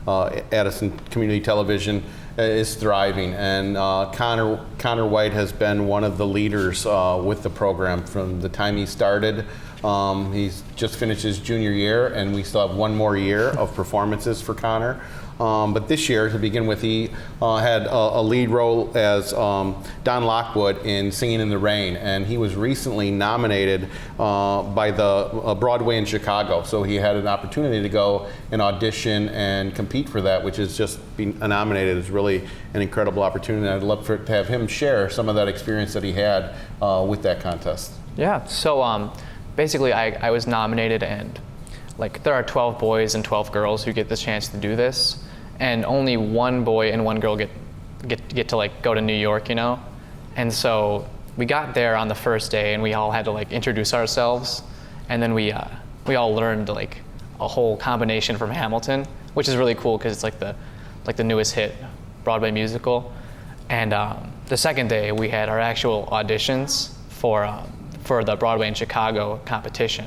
Addison Community Television, is thriving, and Connor White has been one of the leaders with the program from the time he started. He's just finished his junior year, and we still have one more year of performances for Connor. But this year, to begin with, he had a lead role as Don Lockwood in Singing in the Rain, and he was recently nominated by the Broadway in Chicago. So he had an opportunity to go and audition and compete for that, which is just being nominated is really an incredible opportunity. I'd love to have him share some of that experience that he had with that contest. Yeah, so basically I was nominated, and like there are 12 boys and 12 girls who get the chance to do this, and only one boy and one girl get to like go to New York, you know? And so we got there on the first day and we all had to like introduce ourselves, and then we all learned like a whole combination from Hamilton, which is really cool because it's like the newest hit Broadway musical. And the second day we had our actual auditions for the Broadway in Chicago competition,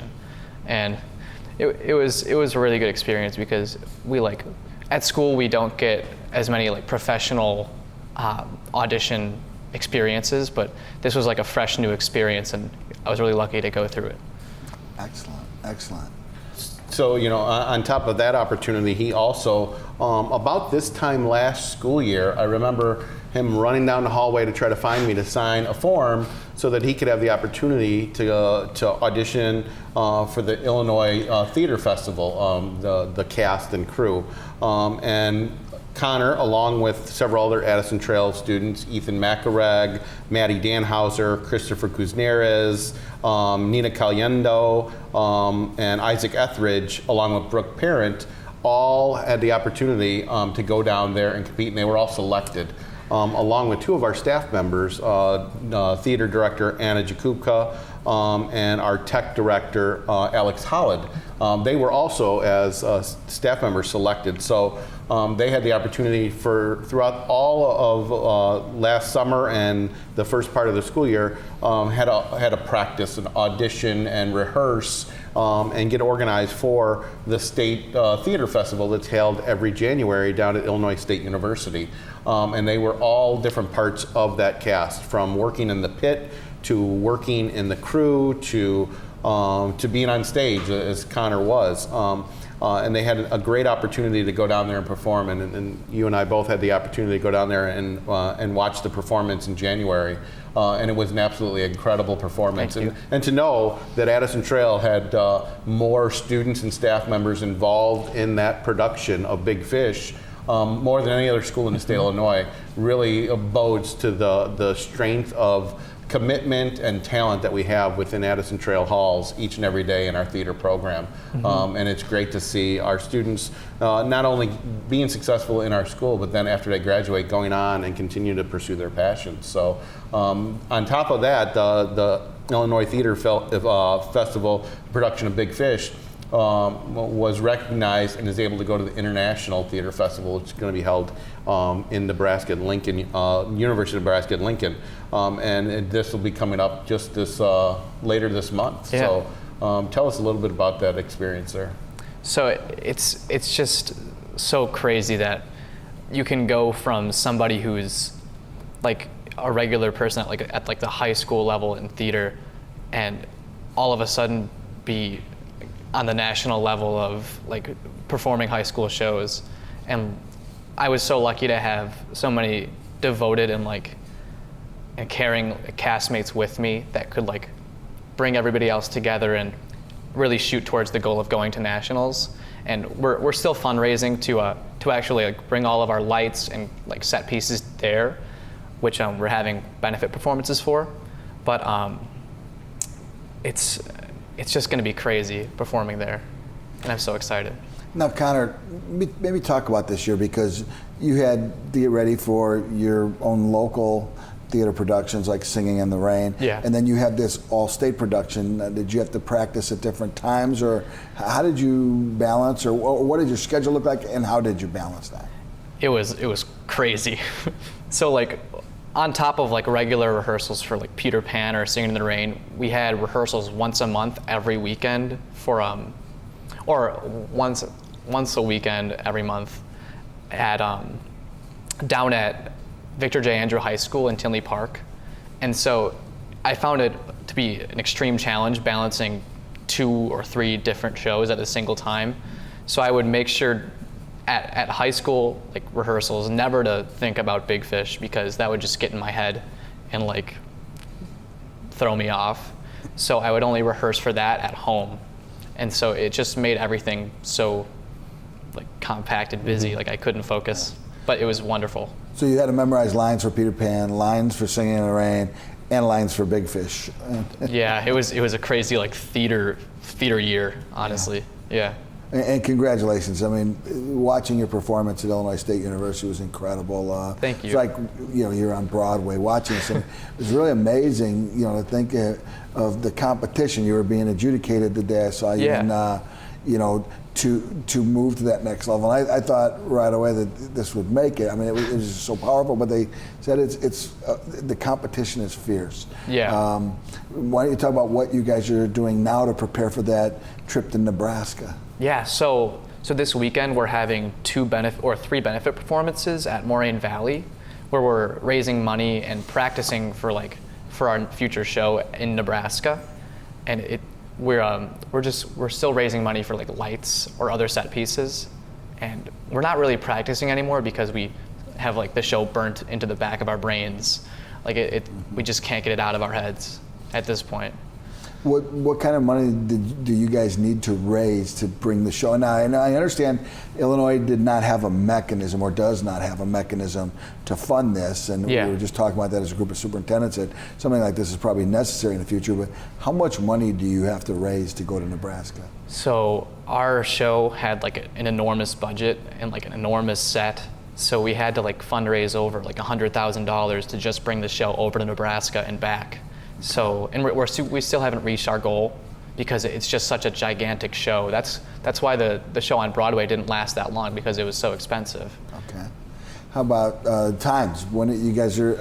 and it was a really good experience because we like at school we don't get as many like professional audition experiences, but this was like a fresh new experience, and I was really lucky to go through it. Excellent, excellent. So, you know, on top of that opportunity, he also, about this time last school year, I remember him running down the hallway to try to find me to sign a form so that he could have the opportunity to audition for the Illinois Theater Festival, the cast and crew. And Connor, along with several other Addison Trail students, Ethan Macarag, Maddie Danhauser, Christopher Kuznarez, Nina Caliendo, and Isaac Etheridge, along with Brooke Parent, all had the opportunity to go down there and compete, and they were all selected. Along with two of our staff members, theater director Anna Jakubka and our tech director Alex Holland. They were also, as staff members, selected. So they had the opportunity throughout all of last summer and the first part of the school year, had a practice, an audition, and rehearse, and get organized for the state theater festival that's held every January down at Illinois State University. And they were all different parts of that cast, from working in the pit to working in the crew to being on stage, as Connor was. And they had a great opportunity to go down there and perform. And you and I both had the opportunity to go down there and watch the performance in January. And it was an absolutely incredible performance. And to know that Addison Trail had more students and staff members involved in that production of Big Fish, more than any other school in the state of Illinois, really bodes to the strength of commitment and talent that we have within Addison Trail Halls each and every day in our theater program. And it's great to see our students not only being successful in our school, but then after they graduate, going on and continue to pursue their passions. So on top of that, the Illinois Theater Festival production of Big Fish was recognized and is able to go to the International Theater Festival, which is going to be held in Nebraska at Lincoln, University of Nebraska at Lincoln. And this will be coming up just later this month. Yeah. So tell us a little bit about that experience there. So it's just so crazy that you can go from somebody who's like a regular person at like the high school level in theater, and all of a sudden be on the national level of like performing high school shows. And I was so lucky to have so many devoted and caring castmates with me that could like bring everybody else together and really shoot towards the goal of going to nationals. And we're still fundraising to actually like bring all of our lights and like set pieces there, which we're having benefit performances for. But it's just going to be crazy performing there, and I'm so excited. Now, Connor, maybe talk about this year, because you had to get ready for your own local theater productions like Singing in the Rain. Yeah. And then you had this all-state production. Did you have to practice at different times, or how did you balance, or what did your schedule look like, and how did you balance that? It was crazy. So like, on top of like regular rehearsals for like Peter Pan or Singing in the Rain, we had rehearsals once a month every weekend for or once a weekend every month at down at Victor J. Andrew High School in Tinley Park. And so I found it to be an extreme challenge balancing 2 or 3 different shows at a single time. So I would make sure at high school, like rehearsals, never to think about Big Fish because that would just get in my head and like throw me off. So I would only rehearse for that at home. And so it just made everything so like compact and busy, like I couldn't focus, but it was wonderful. So you had to memorize lines for Peter Pan, lines for Singing in the Rain, and lines for Big Fish. Yeah, it was a crazy like theater year, honestly. Yeah. And congratulations. I mean, watching your performance at Illinois State University was incredible. Thank you. It's like, you're on Broadway watching this. And it was really amazing, to think of the competition. You were being adjudicated the day I saw you. Yeah. And, to move to that next level. And I thought right away that this would make it. I mean, it was just so powerful, but they said it's the competition is fierce. Yeah. Why don't you talk about what you guys are doing now to prepare for that trip to Nebraska? Yeah, so this weekend we're having three benefit performances at Moraine Valley, where we're raising money and practicing for our future show in Nebraska, and we're still raising money for like lights or other set pieces, and we're not really practicing anymore because we have like the show burnt into the back of our brains, we just can't get it out of our heads at this point. What kind of money do you guys need to raise to bring the show? Now, I understand Illinois did not have a mechanism or does not have a mechanism to fund this, and we were just talking about that as a group of superintendents, that something like this is probably necessary in the future, but how much money do you have to raise to go to Nebraska? So our show had like an enormous budget and like an enormous set, so we had to like fundraise over like $100,000 to just bring the show over to Nebraska and back. So, and we still haven't reached our goal because it's just such a gigantic show. That's why the show on Broadway didn't last that long, because it was so expensive. Okay. How about times? When you guys are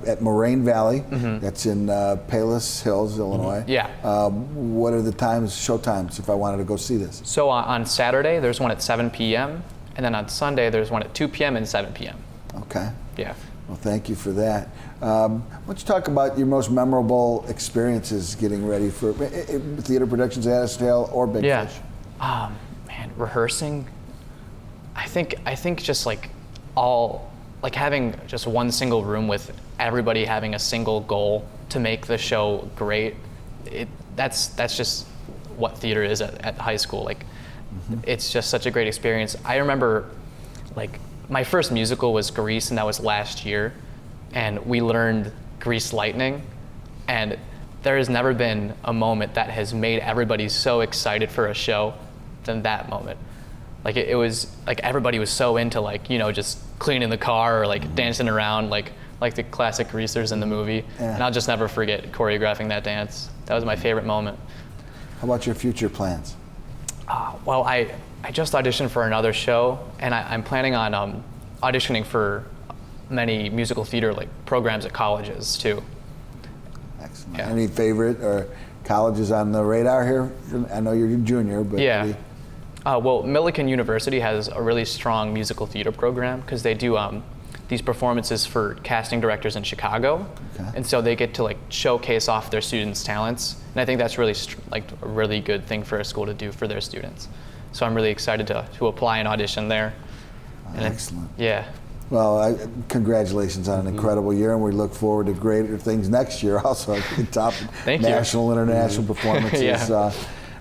at Moraine Valley, that's in Palos Hills, Illinois. Yeah. What are the times, show times, if I wanted to go see this? So on Saturday, there's one at 7 p.m. And then on Sunday, there's one at 2 p.m. and 7 p.m. Okay. Yeah. Well, thank you for that. Why don't you talk about your most memorable experiences getting ready for theater productions at Addison or Big Fish? Man, rehearsing. I think just like having just one single room with everybody having a single goal to make the show great. That's just what theater is at high school. It's just such a great experience. I remember my first musical was Grease, and that was last year, and we learned Grease Lightning, and there has never been a moment that has made everybody so excited for a show than that moment. It was like everybody was so into just cleaning the car or dancing around like the classic greasers in the movie. Yeah. And I'll just never forget choreographing that dance. That was my favorite moment. How about your future plans? Well, I just auditioned for another show, and I'm planning on auditioning for many musical theater programs at colleges too. Excellent. Yeah. Any favorite or colleges on the radar here? I know you're a junior, but yeah. Well, Millikan University has a really strong musical theater program because they do these performances for casting directors in Chicago, and so they get to showcase off their students' talents, and I think that's really a really good thing for a school to do for their students. So I'm really excited to apply and audition there. Excellent. Yeah. Well, congratulations on an incredible year, and we look forward to greater things next year. Also, top national, international performances. Yeah.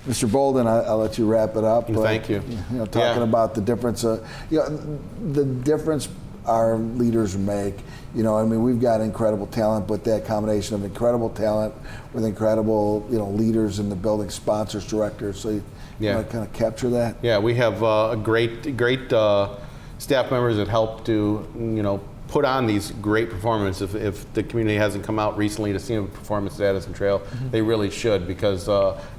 Mr. Bolden, I'll let you wrap it up. Thank you. Talking about the difference, the difference our leaders make. We've got incredible talent, but that combination of incredible talent with incredible, leaders in the building, sponsors, directors. So you want to kind of capture that? Yeah, we have a great staff members that help to, put on these great performances. If the community hasn't come out recently to see a performance at Addison Trail, they really should, because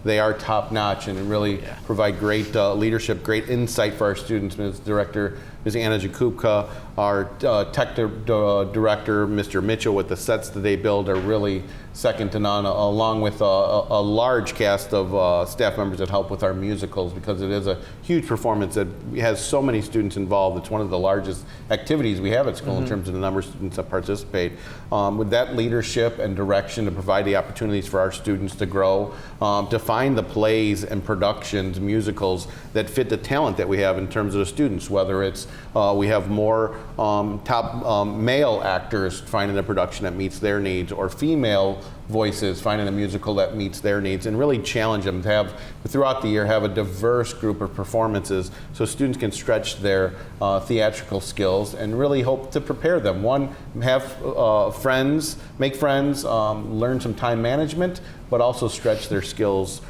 they are top notch and really provide great leadership, great insight for our students. As Director Ms. Anna Jakubka, our tech director, Mr. Mitchell, with the sets that they build are really second to none, along with a large cast of staff members that help with our musicals, because it is a huge performance that has so many students involved. It's one of the largest activities we have at school in terms of the number of students that participate. With that leadership and direction to provide the opportunities for our students to grow, to find the plays and productions, musicals that fit the talent that we have in terms of the students, whether it's we have more top male actors finding a production that meets their needs, or female voices finding a musical that meets their needs, and really challenge them to have, throughout the year, have a diverse group of performances so students can stretch their theatrical skills and really hope to prepare them. One, have friends, make friends, learn some time management, but also stretch their skills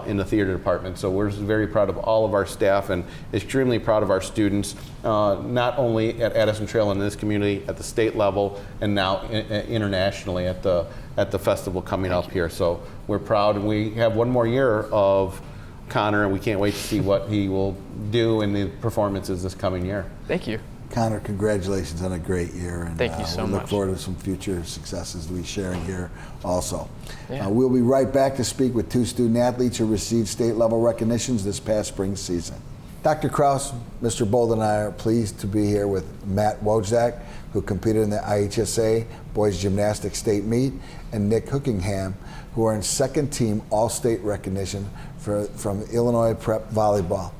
in the theater department. So we're very proud of all of our staff and extremely proud of our students, not only at Addison Trail in this community, at the state level, and now internationally at the festival coming up here. So we're proud, and we have one more year of Connor, and we can't wait to see what he will do in the performances this coming year. Thank you. Connor, congratulations on a great year. And, Thank you so we much. look forward to some future successes to be sharing here also. Yeah. We'll be right back to speak with two student athletes who received state level recognitions this past spring season. Dr. Krause, Mr. Bolden and I are pleased to be here with Matt WOJDAK, who competed in the IHSA Boys Gymnastics State Meet, and Nick Cookingham, who earned second team All-State recognition from Illinois Prep Volleyball.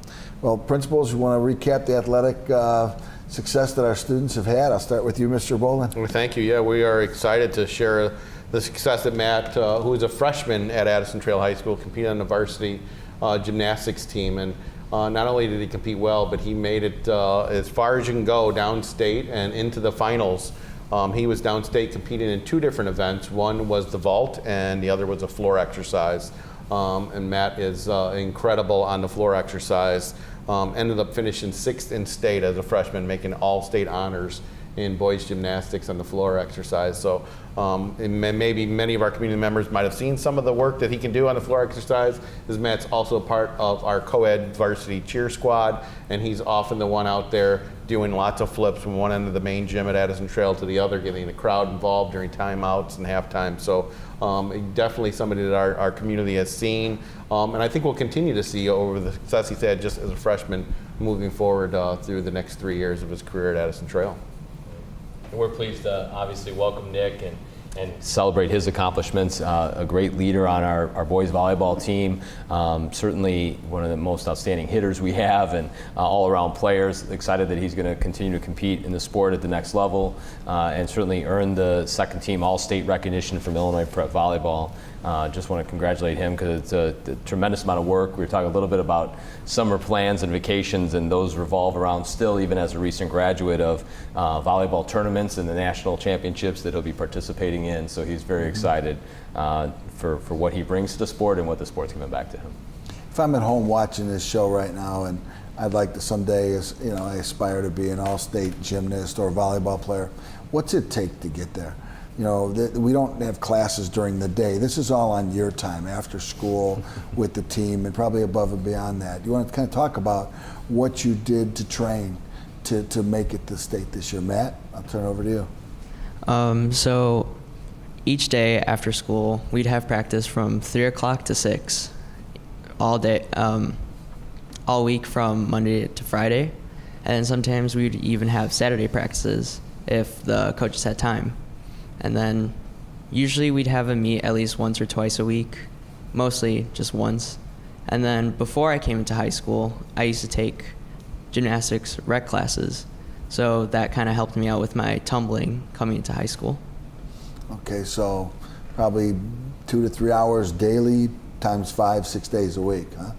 Well, principals, you want to recap the athletic success that our students have had? I'll start with you, Mr. Bolden. Well, thank you. Yeah, we are excited to share the success that Matt, who is a freshman at Addison Trail High School, competed on the varsity gymnastics team. And not only did he compete well, but he made it as far as you can go downstate and into the finals. He was downstate competing in two different events. One was the vault, and the other was a floor exercise. And Matt is incredible on the floor exercise. Ended up finishing 6th in state as a freshman, making all-state honors in boys gymnastics on the floor exercise. So maybe many of our community members might have seen some of the work that he can do on the floor exercise, as Matt's also part of our co-ed varsity cheer squad, and he's often the one out there doing lots of flips from one end of the main gym at Addison Trail to the other, getting the crowd involved during timeouts and halftime. So definitely somebody that our community has seen, and I think we'll continue to see over the success he's had just as a freshman moving forward through the next 3 years of his career at Addison Trail. And we're pleased to obviously welcome Nick and celebrate his accomplishments. A great leader on our boys volleyball team. Certainly one of the most outstanding hitters we have, and all-around players. Excited that he's going to continue to compete in the sport at the next level, and certainly earned the second team All-State recognition from Illinois Prep Volleyball. Just want to congratulate him, because it's a tremendous amount of work. We were talking a little bit about summer plans and vacations, and those revolve around still, even as a recent graduate, of volleyball tournaments and the national championships that he'll be participating in. So he's very excited for what he brings to the sport and what the sport's giving back to him. If I'm at home watching this show right now, and I'd like to someday, I aspire to be an all-state gymnast or volleyball player, what's it take to get there? We don't have classes during the day. This is all on your time, after school, with the team, and probably above and beyond that. You want to kind of talk about what you did to train to make it to state this year. Matt, I'll turn it over to you. So each day after school, we'd have practice from 3 o'clock to 6 all day, all week from Monday to Friday. And sometimes we'd even have Saturday practices if the coaches had time. And then usually we'd have a meet at least once or twice a week, mostly just once. And then before I came into high school, I used to take gymnastics rec classes. So that kind of helped me out with my tumbling coming into high school. Okay, so probably 2 to 3 hours daily times 5-6 days a week, huh?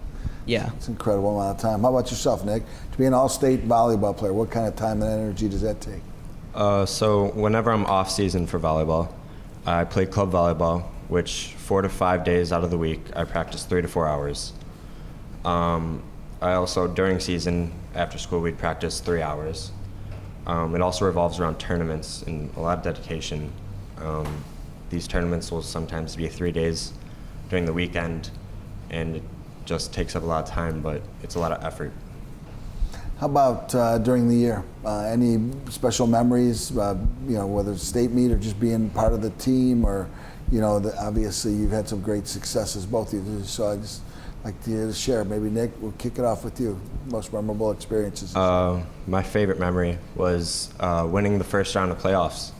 Yeah. It's an incredible amount of time. How about yourself, Nick? To be an all-state volleyball player, what kind of time and energy does that take? So whenever I'm off season for volleyball, I play club volleyball, which 4 to 5 days out of the week, I practice 3 to 4 hours. I also, during season, after school, we'd practice 3 hours. It also revolves around tournaments and a lot of dedication. These tournaments will sometimes be 3 days during the weekend, and it just takes up a lot of time, but it's a lot of effort. How about during the year? Any special memories, whether it's state meet or just being part of the team, or, obviously you've had some great successes, both of you, so I just like to share. Maybe Nick, we'll kick it off with you. Most memorable experiences. My favorite memory was winning the first round of playoffs.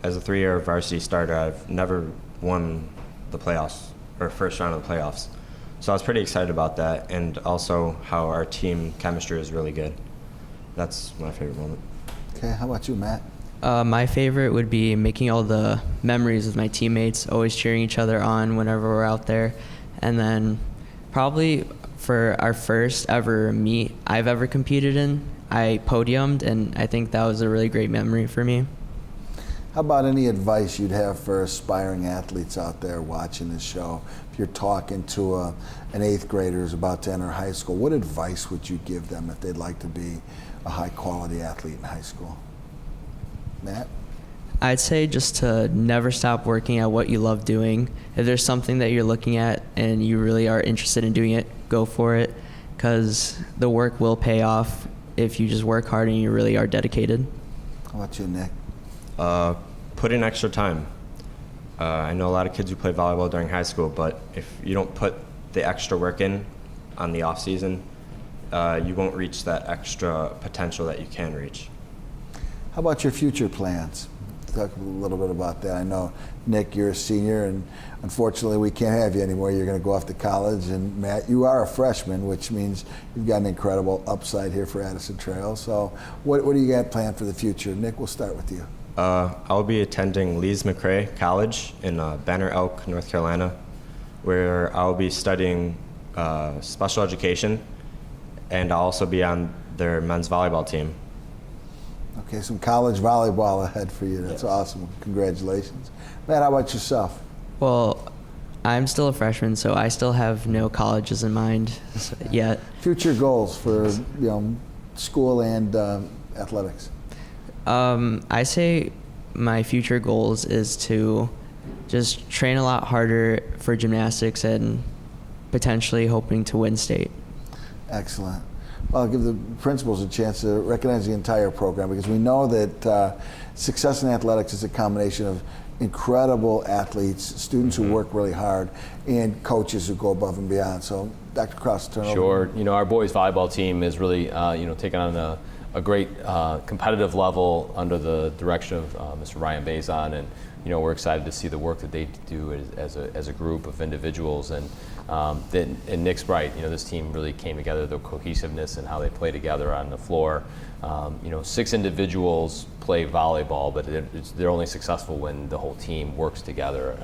As a 3-year varsity starter, I've never won the playoffs, or first round of the playoffs. So I was pretty excited about that, and also how our team chemistry is really good. That's my favorite moment. Okay, how about you, Matt? My favorite would be making all the memories with my teammates, always cheering each other on whenever we're out there. And then probably for our first ever meet I've ever competed in, I podiumed, and I think that was a really great memory for me. How about any advice you'd have for aspiring athletes out there watching this show? If you're talking to an 8th grader who's about to enter high school, what advice would you give them if they'd like to be a high-quality athlete in high school? Matt? I'd say just to never stop working at what you love doing. If there's something that you're looking at and you really are interested in doing it, go for it, because the work will pay off if you just work hard and you really are dedicated. How about you, Nick? Put in extra time. I know a lot of kids who play volleyball during high school, but if you don't put the extra work in on the off season, you won't reach that extra potential that you can reach. How about your future plans? Talk a little bit about that. I know, Nick, you're a senior, and unfortunately we can't have you anymore. You're going to go off to college, and Matt, you are a freshman, which means you've got an incredible upside here for Addison Trail. So what do you got planned for the future? Nick, we'll start with you. I'll be attending Lees McRae College in Banner Elk, North Carolina, where I'll be studying special education, and I'll also be on their men's volleyball team. Okay, some college volleyball ahead for you. That's awesome. Congratulations. Matt, how about yourself? Well, I'm still a freshman, so I still have no colleges in mind yet. Future goals for school and athletics? I say my future goals is to just train a lot harder for gymnastics and potentially hoping to win state. Excellent. Well, I'll give the principals a chance to recognize the entire program, because we know that success in athletics is a combination of incredible athletes, students who work really hard, and coaches who go above and beyond. So, Dr. Krause, turn over. Sure. Our boys volleyball team is really, taken on a great competitive level under the direction of Mr. Ryan Bazon, and we're excited to see the work that they do as a group of individuals. And Nick's right. This team really came together, the cohesiveness and how they play together on the floor. 6 individuals play volleyball, but they're only successful when the whole team works together.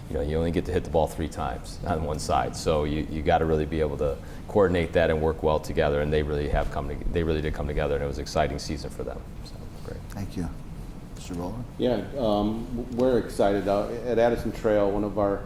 You only get to hit the ball 3 times on one side, so you got to really be able to coordinate that and work well together. And they really did come together, and it was an exciting season for them. So great. Thank you, Mr. Bowler. Yeah, we're excited. At Addison Trail, one of our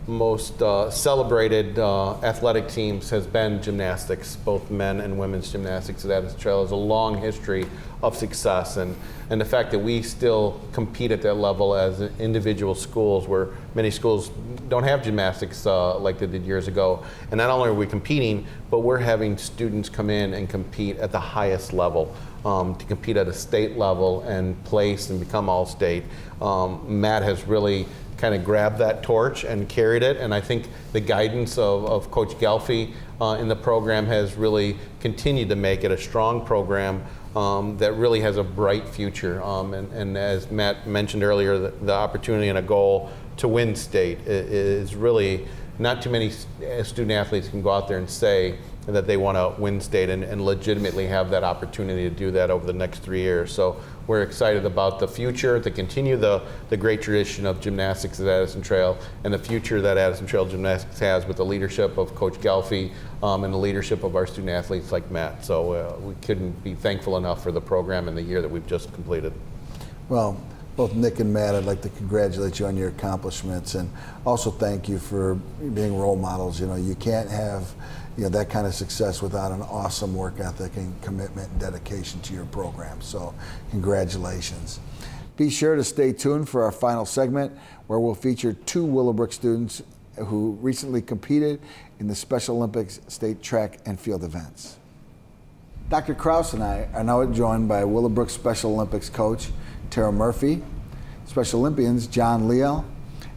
most celebrated athletic teams has been gymnastics. Both men and women's gymnastics at Addison Trail has a long history of success, and the fact that we still compete at that level as individual schools, where many schools don't have gymnastics like they did years ago. And not only are we competing, but we're having students come in and compete at the highest level, to compete at a state level and place and become all-state. Matt has really kind of grabbed that torch and carried it, and I think the guidance of Coach Gelfi in the program has really continued to make it a strong program that really has a bright future. And as Matt mentioned earlier, the opportunity and a goal to win state is really, not too many student athletes can go out there and say that they want to win state and legitimately have that opportunity to do that over the next 3 years. So we're excited about the future, to continue the great tradition of gymnastics at Addison Trail, and the future that Addison Trail Gymnastics has with the leadership of Coach Gelfi and the leadership of our student athletes like Matt. So we couldn't be thankful enough for the program and the year that we've just completed. Well, both Nick and Matt, I'd like to congratulate you on your accomplishments, and also thank you for being role models. You can't have that kind of success without an awesome work ethic and commitment and dedication to your program. So congratulations. Be sure to stay tuned for our final segment, where we'll feature 2 Willowbrook students who recently competed in the Special Olympics state track and field events. Dr. Krause and I are now joined by Willowbrook Special Olympics coach Tara Murphy, Special Olympians John Leal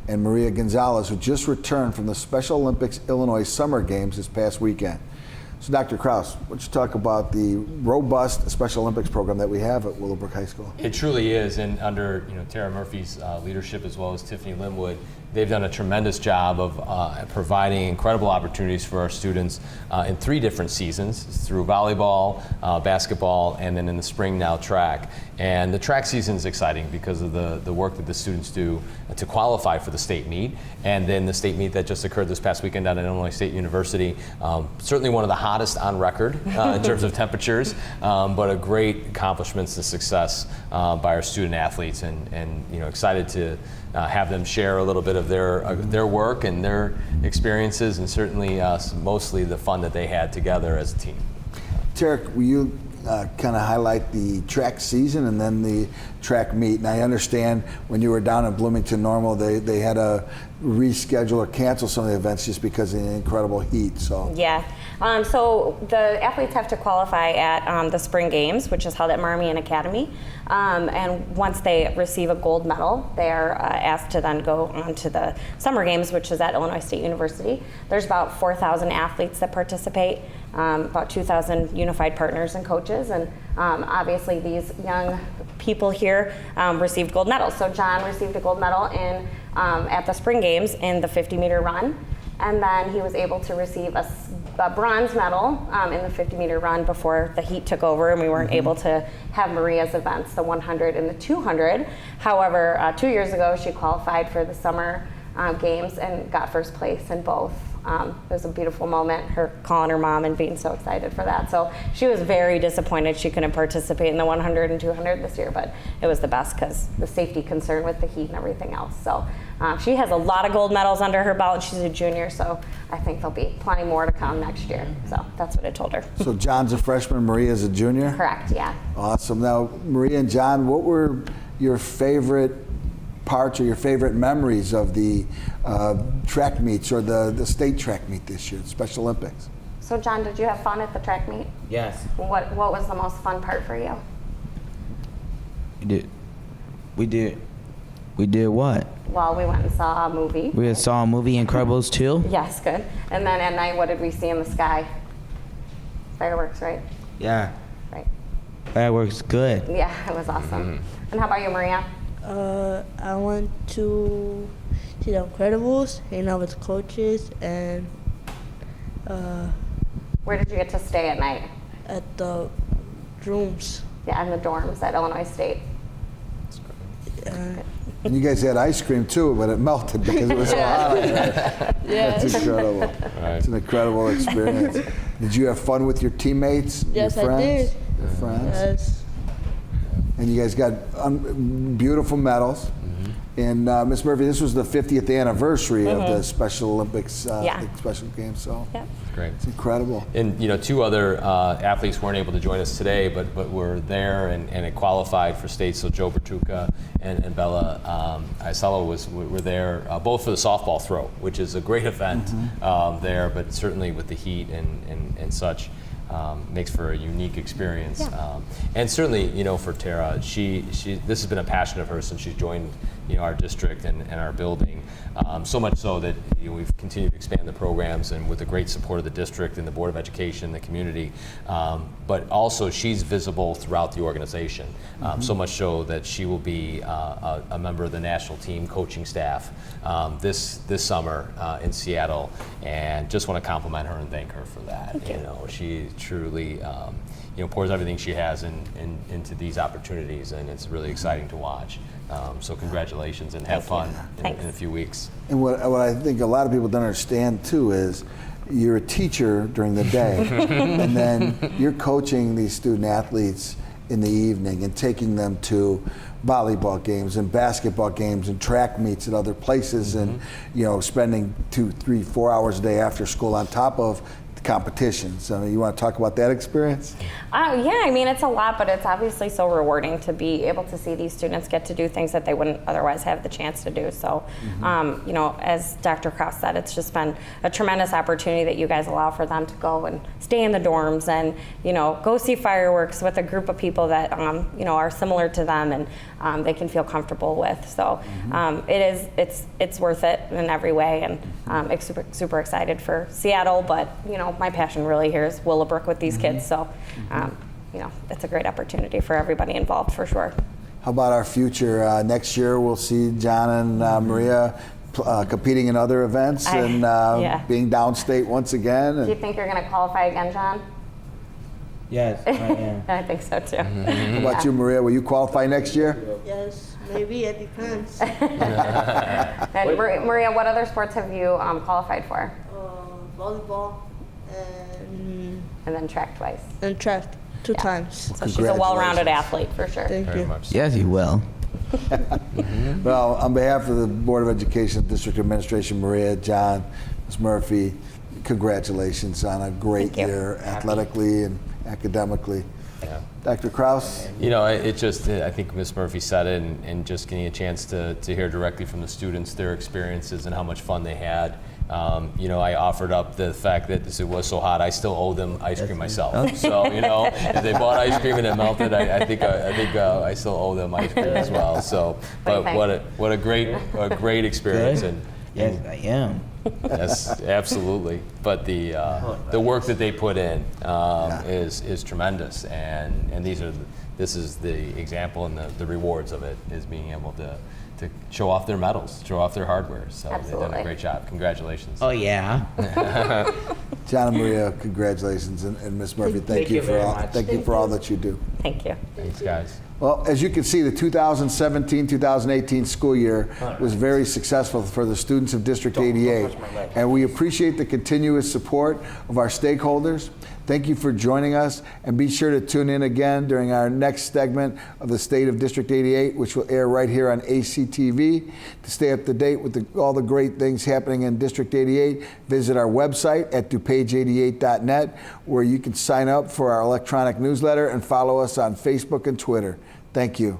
and Maria Gonzalez, who just returned from the Special Olympics Illinois Summer Games this past weekend. So Dr. Krause, why don't you talk about the robust Special Olympics program that we have at Willowbrook High School? It truly is, and under Tara Murphy's leadership as well as Tiffany Linwood, they've done a tremendous job of providing incredible opportunities for our students in 3 different seasons, through volleyball, basketball, and then in the spring now track. And the track season is exciting because of the work that the students do to qualify for the state meet, and then the state meet that just occurred this past weekend down at Illinois State University. Certainly one of the hottest on record in terms of temperatures, but a great accomplishments and success by our student athletes, and excited to have them share a little bit of their work and their experiences, and certainly mostly the fun that they had together as a team. Tarek, will you kind of highlight the track season and then the track meet? And I understand when you were down in Bloomington Normal, they had to reschedule or cancel some of the events just because of the incredible heat. So yeah, so the athletes have to qualify at the Spring Games, which is held at Marmion Academy. And once they receive a gold medal, they are asked to then go on to the Summer Games, which is at Illinois State University. There's about 4,000 athletes that participate, about 2,000 unified partners and coaches, and obviously these young people here received gold medals. So John received a gold medal in at the Spring Games in the 50-meter run, and then he was able to receive a bronze medal in the 50-meter run before the heat took over and we weren't able to have Maria's events, the 100 and the 200. However, 2 years ago she qualified for the Summer Games and got first place in both. It was a beautiful moment, her calling her mom and being so excited for that. So she was very disappointed she couldn't participate in the 100 and 200 this year, but it was the best because the safety concern with the heat and everything else. So she has a lot of gold medals under her belt, and she's a junior, so I think there'll be plenty more to come next year. So that's what I told her. So John's a freshman, Maria's a junior? Correct, yeah. Awesome. Now, Maria and John, what were your favorite parts or your favorite memories of the track meets or the state track meet this year, the Special Olympics? So John, did you have fun at the track meet? Yes. What was the most fun part for you? We did what? Well, we went and saw a movie. We saw a movie, Incredibles 2? Yes, good. And then at night, what did we see in the sky? Fireworks, right? Yeah. Right. Fireworks, good. Yeah, it was awesome. And how about you, Maria? I went to see the Incredibles, hang out with coaches, and where did you get to stay at night? At the rooms. Yeah, in the dorms at Illinois State. And you guys had ice cream too, but it melted because it was so hot. Yeah. That's incredible. It's an incredible experience. Did you have fun with your teammates, Yes, your friends? I did. Your friends? Yes. And you guys got beautiful medals. And Ms. Murphy, this was the 50th anniversary of the Special Olympics, Special Games, so Great. It's incredible. And 2 other athletes weren't able to join us today, but were there and it qualified for states. So Joe Bertuca and Bella Isella were there, both for the softball throw, which is a great event there, but certainly with the heat and such. Makes for a unique experience, and certainly, for Tara, this has been a passion of hers since she's joined, our district and our building. So much so that we've continued to expand the programs, and with the great support of the district and the Board of Education, the community. But also, she's visible throughout the organization. So much so that she will be a member of the national team coaching staff this summer in Seattle, and just want to compliment her and thank her for that. She truly pours everything she has into these opportunities, and it's really exciting to watch. So congratulations, and have fun in a few weeks. And what I think a lot of people don't understand too is you're a teacher during the day, and then you're coaching these student athletes in the evening and taking them to volleyball games and basketball games and track meets at other places, and spending 2, 3, 4 hours a day after school on top of competitions. I mean, you want to talk about that experience? Yeah, I mean, it's a lot, but it's obviously so rewarding to be able to see these students get to do things that they wouldn't otherwise have the chance to do. So, you know, as Dr. Krause said, it's just been a tremendous opportunity that you guys allow for them to go and stay in the dorms and, you know, go see fireworks with a group of people that, you know, are similar to them and they can feel comfortable with. So it's worth it in every way, and super excited for Seattle, but, you know, my passion really here is Willowbrook with these kids. So, you know, it's a great opportunity for everybody involved for sure. How about our future? Next year we'll see John and Maria competing in other events and being downstate once again. Do you think you're going to qualify again, John? Yes, I am. I think so too. How about you, Maria? Will you qualify next year? Yes, maybe, it depends. And Maria, what other sports have you qualified for? Volleyball and then track twice. And track two times. So she's a well-rounded athlete for sure. Thank you. Yes, you will. Well, on behalf of the Board of Education, District Administration, Maria, John, Ms. Murphy, congratulations on a great year athletically and academically. Yeah. Dr. Krause? You know, it just, I think Ms. Murphy said it, and just getting a chance to hear directly from the students, their experiences and how much fun they had. You know, I offered up the fact that it was so hot, I still owe them ice cream myself. So, you know, if they bought ice cream and it melted, I think I still owe them ice cream as well. So, but what a great experience. Good. Yes, I am. Yes, absolutely. But the work that they put in is tremendous, and this is the example and the rewards of it is being able to show off their medals, show off their hardware. So they've done a great job. Congratulations. Oh yeah. John and Maria, congratulations, and Ms. Murphy, thank you for all that you do. Thank you. Thanks, guys. Well, as you can see, the 2017-2018 school year was very successful for the students of District 88, and we appreciate the continuous support of our stakeholders. Thank you for joining us, and be sure to tune in again during our next segment of the State of District 88, which will air right here on ACTV. To stay up to date with all the great things happening in District 88, visit our website at DUPAGE88.net, where you can sign up for our electronic newsletter and follow us on Facebook and Twitter. Thank you.